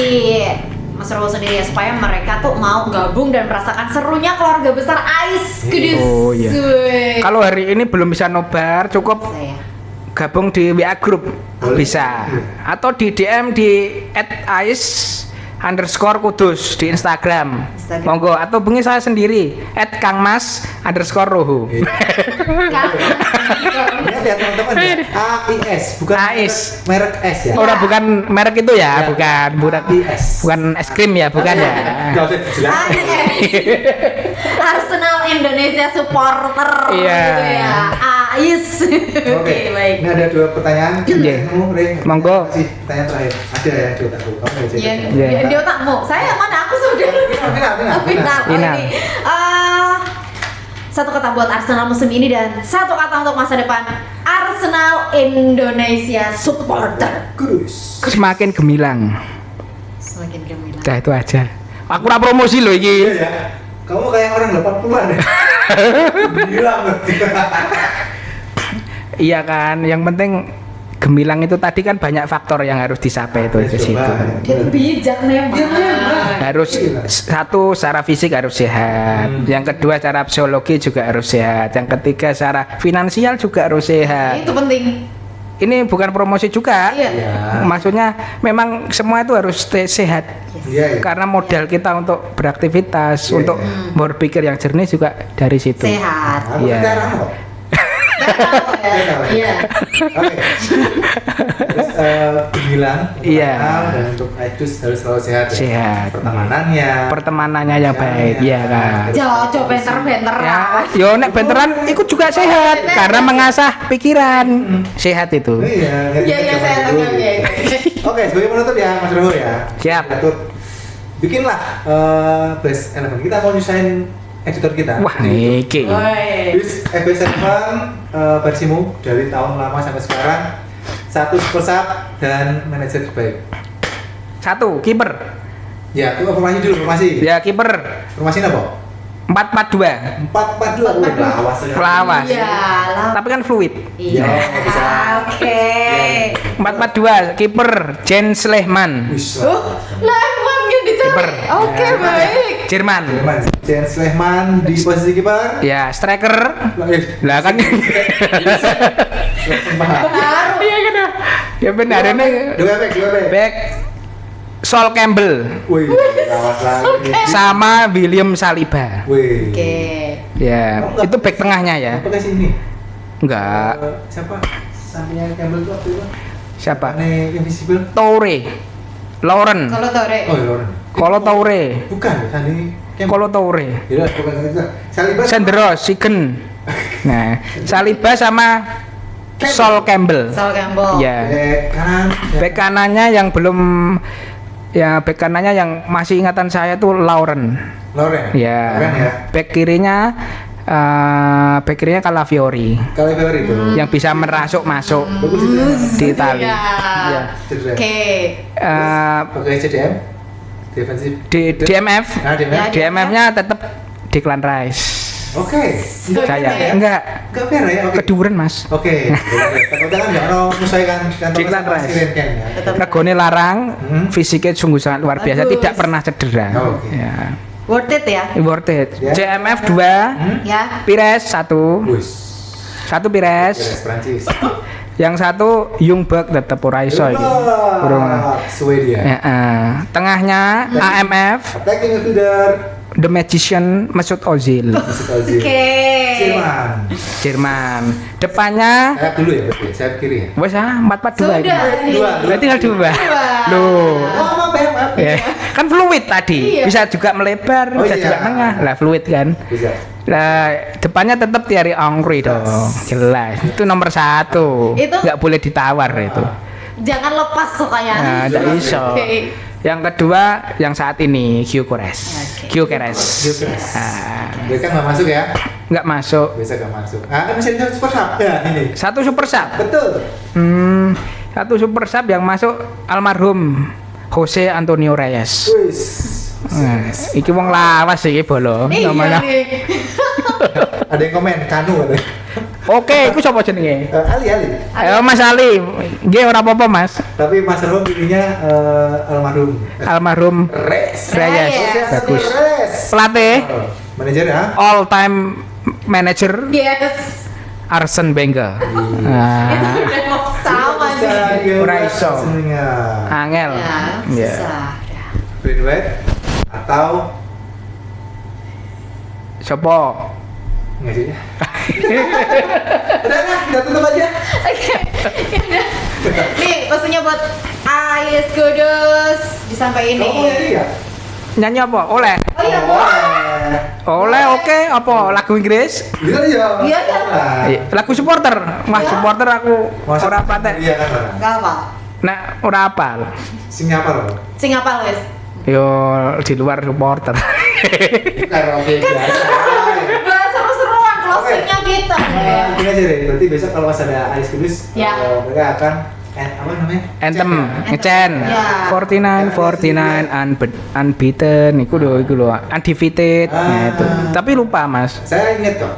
[SPEAKER 2] Mas Rowo sendiri ya supaya mereka tuh mau gabung dan merasakan serunya keluarga besar AIS Kudus.
[SPEAKER 1] Oh, iya.
[SPEAKER 2] Wih.
[SPEAKER 1] Kalau hari ini belum bisa nobar, cukup
[SPEAKER 2] Saya.
[SPEAKER 1] gabung di WA group bisa atau di DM di @ais_kudus di Instagram. Monggo atau hubungi saya sendiri @kangmas_rohu.
[SPEAKER 4] Lihat ya teman-teman ya. AIS bukan
[SPEAKER 1] AIS.
[SPEAKER 4] merek S ya.
[SPEAKER 1] Orang bukan merek itu ya,
[SPEAKER 4] Ya.
[SPEAKER 1] bukan
[SPEAKER 4] AIS.
[SPEAKER 1] bukan es krim ya, bukan ya.
[SPEAKER 4] Enggak usah dijelasin.
[SPEAKER 2] Arsenal Indonesia supporter
[SPEAKER 1] Iya.
[SPEAKER 2] gitu ya. AIS.
[SPEAKER 4] Oke,
[SPEAKER 2] Baik.
[SPEAKER 4] ini ada 2 pertanyaan.
[SPEAKER 1] Iya.
[SPEAKER 4] Monggo.
[SPEAKER 1] Monggo.
[SPEAKER 4] Pertanyaan terakhir. Ada ya di otakku. Kamu nggak bisa
[SPEAKER 2] Iya,
[SPEAKER 4] jawab.
[SPEAKER 1] Iya.
[SPEAKER 2] di otakmu. Saya mana? Aku sudah.
[SPEAKER 4] Final.
[SPEAKER 2] Final. Oh,
[SPEAKER 1] Final.
[SPEAKER 2] ini. Satu kata buat Arsenal musim ini dan satu kata untuk masa depan. Arsenal Indonesia supporter.
[SPEAKER 4] Kudus.
[SPEAKER 1] Semakin gemilang.
[SPEAKER 2] Semakin gemilang.
[SPEAKER 1] Dah itu aja. Aku ora promosi loh
[SPEAKER 4] Iya
[SPEAKER 1] iki.
[SPEAKER 4] ya. Kamu kayak orang 80-an ya. Bilang berarti.
[SPEAKER 1] Iya kan, yang penting gemilang itu tadi kan banyak faktor yang harus dicapai itu ke situ.
[SPEAKER 2] Dia tuh bijak nembak.
[SPEAKER 1] Harus satu secara fisik harus sehat, yang kedua secara psikologi juga harus sehat, yang ketiga secara finansial juga harus sehat.
[SPEAKER 2] Itu penting.
[SPEAKER 1] Ini bukan promosi juga,
[SPEAKER 2] Iya.
[SPEAKER 4] Ya.
[SPEAKER 1] maksudnya memang semua itu harus sehat.
[SPEAKER 4] Iya, iya.
[SPEAKER 1] Karena modal kita untuk beraktivitas, untuk berpikir yang jernih juga dari situ.
[SPEAKER 2] Sehat.
[SPEAKER 4] Aku
[SPEAKER 1] Iya.
[SPEAKER 4] sekarang kok.
[SPEAKER 2] Iya.
[SPEAKER 4] Oke. Terus bilang
[SPEAKER 1] Iya.
[SPEAKER 4] dan untuk Aidus harus selalu sehat ya.
[SPEAKER 1] Sehat.
[SPEAKER 4] Pertemanannya
[SPEAKER 1] yang baik, iya kan.
[SPEAKER 2] Jauh benter-benter.
[SPEAKER 1] Ya, yo nek benteran ikut juga sehat karena mengasah pikiran. Sehat itu.
[SPEAKER 4] Iya,
[SPEAKER 2] Iya, sehat. Oke.
[SPEAKER 4] Oke, sebagai penutup ya Mas Roho ya.
[SPEAKER 1] Siap.
[SPEAKER 4] Penutup bikinlah best 11. Kita mau nyusahin editor kita.
[SPEAKER 1] Wah, iki.
[SPEAKER 2] Woi.
[SPEAKER 4] Bis FB7 versimu dari tahun lama sampai sekarang, 1 super sub dan manajer terbaik.
[SPEAKER 1] 1 kiper.
[SPEAKER 4] Ya, itu formasi dulu, formasi.
[SPEAKER 1] Ya kiper.
[SPEAKER 4] Formasi apa?
[SPEAKER 1] 4-4-2.
[SPEAKER 4] 4-4-2. Lawas.
[SPEAKER 1] Lawas.
[SPEAKER 2] Iya, lah.
[SPEAKER 1] Tapi kan fluid.
[SPEAKER 2] Iya.
[SPEAKER 4] bisa.
[SPEAKER 2] Oke.
[SPEAKER 1] 4-4-2 kiper Jens Lehmann.
[SPEAKER 4] Wis.
[SPEAKER 2] Lehmann yang dicari.
[SPEAKER 1] Kiper.
[SPEAKER 2] Oke,
[SPEAKER 1] Ya.
[SPEAKER 2] baik.
[SPEAKER 1] Jerman.
[SPEAKER 4] Jens Lehmann di posisi kiper.
[SPEAKER 1] Ya, striker. Lah kan.
[SPEAKER 2] Baru.
[SPEAKER 1] Iya kan. Ya benar ini.
[SPEAKER 4] Dua back.
[SPEAKER 1] Back Sol Campbell
[SPEAKER 4] Wih, lawas lagi.
[SPEAKER 1] sama William Saliba.
[SPEAKER 4] Wih.
[SPEAKER 2] Oke.
[SPEAKER 1] Ya, itu back tengahnya ya.
[SPEAKER 4] Apa kasih ini?
[SPEAKER 1] Enggak.
[SPEAKER 4] Siapa? Sampingnya Campbell itu apa itu?
[SPEAKER 1] Siapa?
[SPEAKER 4] Ane Invisible.
[SPEAKER 1] Toure. Lauren.
[SPEAKER 2] Kalau Tore.
[SPEAKER 4] Oh, iya, orang.
[SPEAKER 1] Kolo Toure.
[SPEAKER 4] Bukan, tadi Campbell.
[SPEAKER 1] Kolo Toure.
[SPEAKER 4] Iya, bukan itu. Saliba.
[SPEAKER 1] Sandro Sigen. Nah, Saliba sama Sol Campbell.
[SPEAKER 2] Sol Campbell.
[SPEAKER 1] Ya.
[SPEAKER 4] Kanan.
[SPEAKER 1] Back kanannya yang belum back kanannya yang masih ingatan saya tuh Lauren.
[SPEAKER 4] Lauren.
[SPEAKER 1] Ya.
[SPEAKER 4] Lauren ya.
[SPEAKER 1] Back kirinya Calafiori
[SPEAKER 4] Calafiori itu.
[SPEAKER 1] yang bisa masuk
[SPEAKER 4] Bagus itu.
[SPEAKER 1] di Itali.
[SPEAKER 2] Iya.
[SPEAKER 1] Ya.
[SPEAKER 4] Cedera.
[SPEAKER 2] Oke.
[SPEAKER 4] Pakai CDM. Defensif.
[SPEAKER 1] Di DMF,
[SPEAKER 4] Nah, DMF.
[SPEAKER 2] Ya.
[SPEAKER 1] DMF-nya tetap Declan Rice.
[SPEAKER 4] Oke.
[SPEAKER 1] Saya enggak
[SPEAKER 4] Enggak fair ya. Oke.
[SPEAKER 1] keduren Mas.
[SPEAKER 4] Oke. Takutnya kan enggak ono menyesuaikan
[SPEAKER 1] Declan Rice.
[SPEAKER 4] kan ya.
[SPEAKER 2] Tetap.
[SPEAKER 1] Regone larang, fisiknya sungguh sangat luar biasa,
[SPEAKER 2] Bagus.
[SPEAKER 1] tidak pernah cedera.
[SPEAKER 4] Oke.
[SPEAKER 1] Ya.
[SPEAKER 2] Worth it ya.
[SPEAKER 1] Worth it.
[SPEAKER 4] Ya.
[SPEAKER 1] JMF 2,
[SPEAKER 2] Ya.
[SPEAKER 1] Pires 1.
[SPEAKER 4] Wis.
[SPEAKER 1] 1 Pires.
[SPEAKER 4] Beres Prancis.
[SPEAKER 1] Yang 1 Jungberg tetap ora iso iki. Urung.
[SPEAKER 4] Swedia.
[SPEAKER 1] Ya, tengahnya AMF,
[SPEAKER 4] Attacking midfielder.
[SPEAKER 1] The Magician Mesut Ozil,
[SPEAKER 4] Mesut Ozil.
[SPEAKER 2] Oke.
[SPEAKER 4] Jerman.
[SPEAKER 1] Jerman. Depannya
[SPEAKER 4] Sayap dulu ya, berarti sayap kiri ya.
[SPEAKER 1] wes 4-4-2
[SPEAKER 2] Sudah.
[SPEAKER 1] ini.
[SPEAKER 4] Dua.
[SPEAKER 1] Berarti tinggal 2.
[SPEAKER 2] Dua.
[SPEAKER 1] Loh.
[SPEAKER 4] Oh, maaf.
[SPEAKER 1] Ya, kan fluid tadi.
[SPEAKER 2] Iya.
[SPEAKER 1] Bisa juga melebar,
[SPEAKER 4] Oh,
[SPEAKER 1] bisa
[SPEAKER 4] iya.
[SPEAKER 1] juga tengah. Lah fluid kan.
[SPEAKER 4] Bisa.
[SPEAKER 1] Nah, depannya tetap Thierry Henry dong. Jelas. Itu nomor 1.
[SPEAKER 2] Itu-
[SPEAKER 1] Nggak boleh ditawar itu.
[SPEAKER 2] Jangan lepas sukanya.
[SPEAKER 1] Nah, nggak iso.
[SPEAKER 2] Oke.
[SPEAKER 1] Yang kedua yang saat ini Gyökeres.
[SPEAKER 2] Oke.
[SPEAKER 1] Gyökeres.
[SPEAKER 4] Gyökeres.
[SPEAKER 1] Nah,
[SPEAKER 4] Dia kan nggak masuk ya.
[SPEAKER 1] nggak masuk.
[SPEAKER 4] Biasa nggak masuk. Ah, kan bisa super sub. Ya, ini.
[SPEAKER 1] 1 super sub.
[SPEAKER 4] Betul.
[SPEAKER 1] 1 super sub yang masuk almarhum Jose Antonio Reyes.
[SPEAKER 4] Wis.
[SPEAKER 1] Nah, iki wong lawas iki bolo.
[SPEAKER 2] Iya
[SPEAKER 1] Namanya.
[SPEAKER 2] nih.
[SPEAKER 4] Ada yang komen Kanu ada.
[SPEAKER 1] Oke, iku sapa jenenge?
[SPEAKER 4] Ali.
[SPEAKER 1] Ayo Mas Ali. Nggih ora apa-apa, Mas.
[SPEAKER 4] Tapi Mas Rom ininya almarhum.
[SPEAKER 1] Almarhum
[SPEAKER 4] Reyes.
[SPEAKER 1] Reyes.
[SPEAKER 2] Reyes.
[SPEAKER 1] Bagus.
[SPEAKER 4] Reyes.
[SPEAKER 1] Pelatih
[SPEAKER 4] Manajer ya.
[SPEAKER 1] all time manager
[SPEAKER 2] Yes.
[SPEAKER 1] Arsene Wenger.
[SPEAKER 2] Itu
[SPEAKER 1] Nah,
[SPEAKER 2] udah mau sama sih.
[SPEAKER 1] Ora iso.
[SPEAKER 4] Sebenarnya.
[SPEAKER 1] angel.
[SPEAKER 2] Ya,
[SPEAKER 1] Ya.
[SPEAKER 2] susah.
[SPEAKER 4] Brain White atau
[SPEAKER 1] Sopo?
[SPEAKER 4] enggak sih? Udah tutup aja.
[SPEAKER 2] Oke. Nih, pesannya buat Ais Kudus disampaikan
[SPEAKER 4] Kamu mau nyanyi
[SPEAKER 2] ini.
[SPEAKER 4] ya?
[SPEAKER 1] Nyanyi apa? Oleh.
[SPEAKER 2] Oh iya, boleh.
[SPEAKER 1] Oleh oke apa? Lagu Inggris?
[SPEAKER 4] Iya iya.
[SPEAKER 2] Iya, iya.
[SPEAKER 1] Iya, lagu supporter. Mas
[SPEAKER 2] Ya.
[SPEAKER 1] supporter aku ora patek.
[SPEAKER 4] Iya kan. Bang?
[SPEAKER 2] Gak apa.
[SPEAKER 1] Nah, ora apal.
[SPEAKER 4] Sing apa loh?
[SPEAKER 2] Sing apa wes?
[SPEAKER 1] Yo di luar supporter.
[SPEAKER 4] Karaoke biasa.
[SPEAKER 2] Bahas seru-seruan closingnya kita.
[SPEAKER 4] Gini aja deh, berarti besok kalau pas ada Ais Kudus,
[SPEAKER 2] Ya.
[SPEAKER 4] mereka akan apa namanya?
[SPEAKER 1] Anthem,
[SPEAKER 4] Cek
[SPEAKER 1] ngecen.
[SPEAKER 2] Ya.
[SPEAKER 1] 49 unbeaten iku lho undefeated. Nah, itu. Tapi lupa, Mas.
[SPEAKER 4] Saya ingat kok.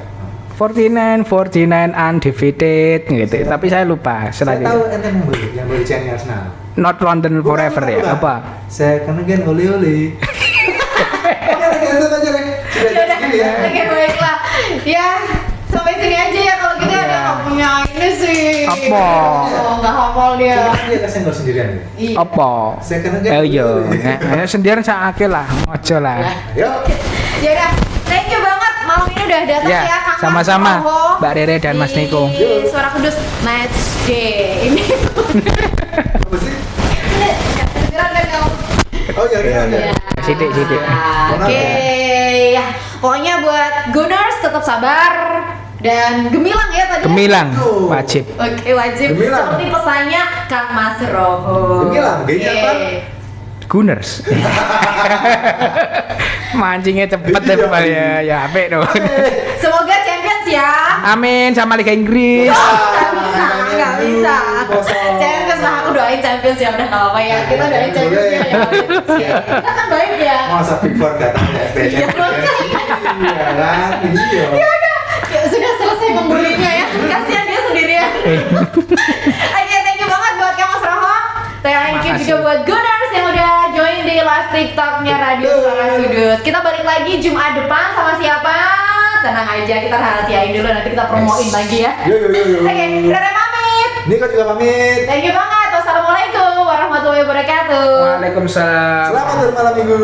[SPEAKER 1] 49 undefeated gitu. Tapi saya lupa
[SPEAKER 4] Saya
[SPEAKER 1] selanjutnya.
[SPEAKER 4] tahu Anthem yang baru channel Arsenal.
[SPEAKER 1] Not London Forever ya.
[SPEAKER 4] Bukan.
[SPEAKER 1] Apa?
[SPEAKER 4] Saya kan again ole-ole. Oke, lanjut aja deh. Sudah
[SPEAKER 2] Ya udah.
[SPEAKER 4] segini ya.
[SPEAKER 2] Oke, baiklah. Ya, sampai sini aja ya kalau kita ada nggak punya ini sih.
[SPEAKER 1] Apa?
[SPEAKER 2] Oh, nggak hafal dia.
[SPEAKER 4] Dia kasih senggol sendirian ya.
[SPEAKER 2] Iya.
[SPEAKER 1] Apa?
[SPEAKER 4] Saya kan again.
[SPEAKER 1] Eh iya,
[SPEAKER 4] ole-ole.
[SPEAKER 1] sendirian sakake lah, ojo lah.
[SPEAKER 4] Ayo.
[SPEAKER 2] Ya udah, thank you banget malam ini udah datang
[SPEAKER 1] Ya,
[SPEAKER 2] ya, Kang Mas
[SPEAKER 1] sama-sama,
[SPEAKER 2] Roho
[SPEAKER 1] Mbak Rere dan Mas
[SPEAKER 2] di
[SPEAKER 1] Niko.
[SPEAKER 2] Suara Kudus Match Day ini.
[SPEAKER 4] Apa sih?
[SPEAKER 2] Kedengeran kan kamu?
[SPEAKER 4] Oh iya iya.
[SPEAKER 1] Iya. Sidik.
[SPEAKER 2] Oke, ya. Pokoknya buat Gunners tetap sabar dan gemilang ya tadi.
[SPEAKER 1] Gemilang
[SPEAKER 4] Tuh.
[SPEAKER 1] wajib.
[SPEAKER 2] Oke, wajib.
[SPEAKER 4] Gemilang.
[SPEAKER 2] Seperti pesannya Kang Mas Roho.
[SPEAKER 4] Gemilang, G-nya
[SPEAKER 2] Oke.
[SPEAKER 4] apa?
[SPEAKER 1] Gunners. Mancingnya cepet deh Pak ya. Ya apik dong.
[SPEAKER 2] Semoga Champions ya.
[SPEAKER 1] Amin sama Liga Inggris.
[SPEAKER 2] Nggak bisa. Champions lah, aku doain Champions ya, udah nggak apa-apa ya. Kita doain Champions ya. Kita kan baik ya.
[SPEAKER 4] Masa Big Four datang ya SPC. Iya kan? Iya.
[SPEAKER 2] Ya udah, ya, sudah selesai membulinya ya. Kasihan dia sendirian. Oke, thank you banget buat kamu Roho. Thank you juga buat Gunners yang udah join di live TikToknya Radio Suara Kudus. Kita balik lagi Jumat depan sama siapa? Tenang aja, kita rahasiain dulu, nanti kita promoin lagi ya.
[SPEAKER 4] Yo.
[SPEAKER 2] Oke, Rere pamit.
[SPEAKER 4] Niko juga pamit.
[SPEAKER 2] Thank you banget. Wassalamualaikum warahmatullahi wabarakatuh.
[SPEAKER 1] Waalaikumsalam.
[SPEAKER 4] Selamat bermalam minggu.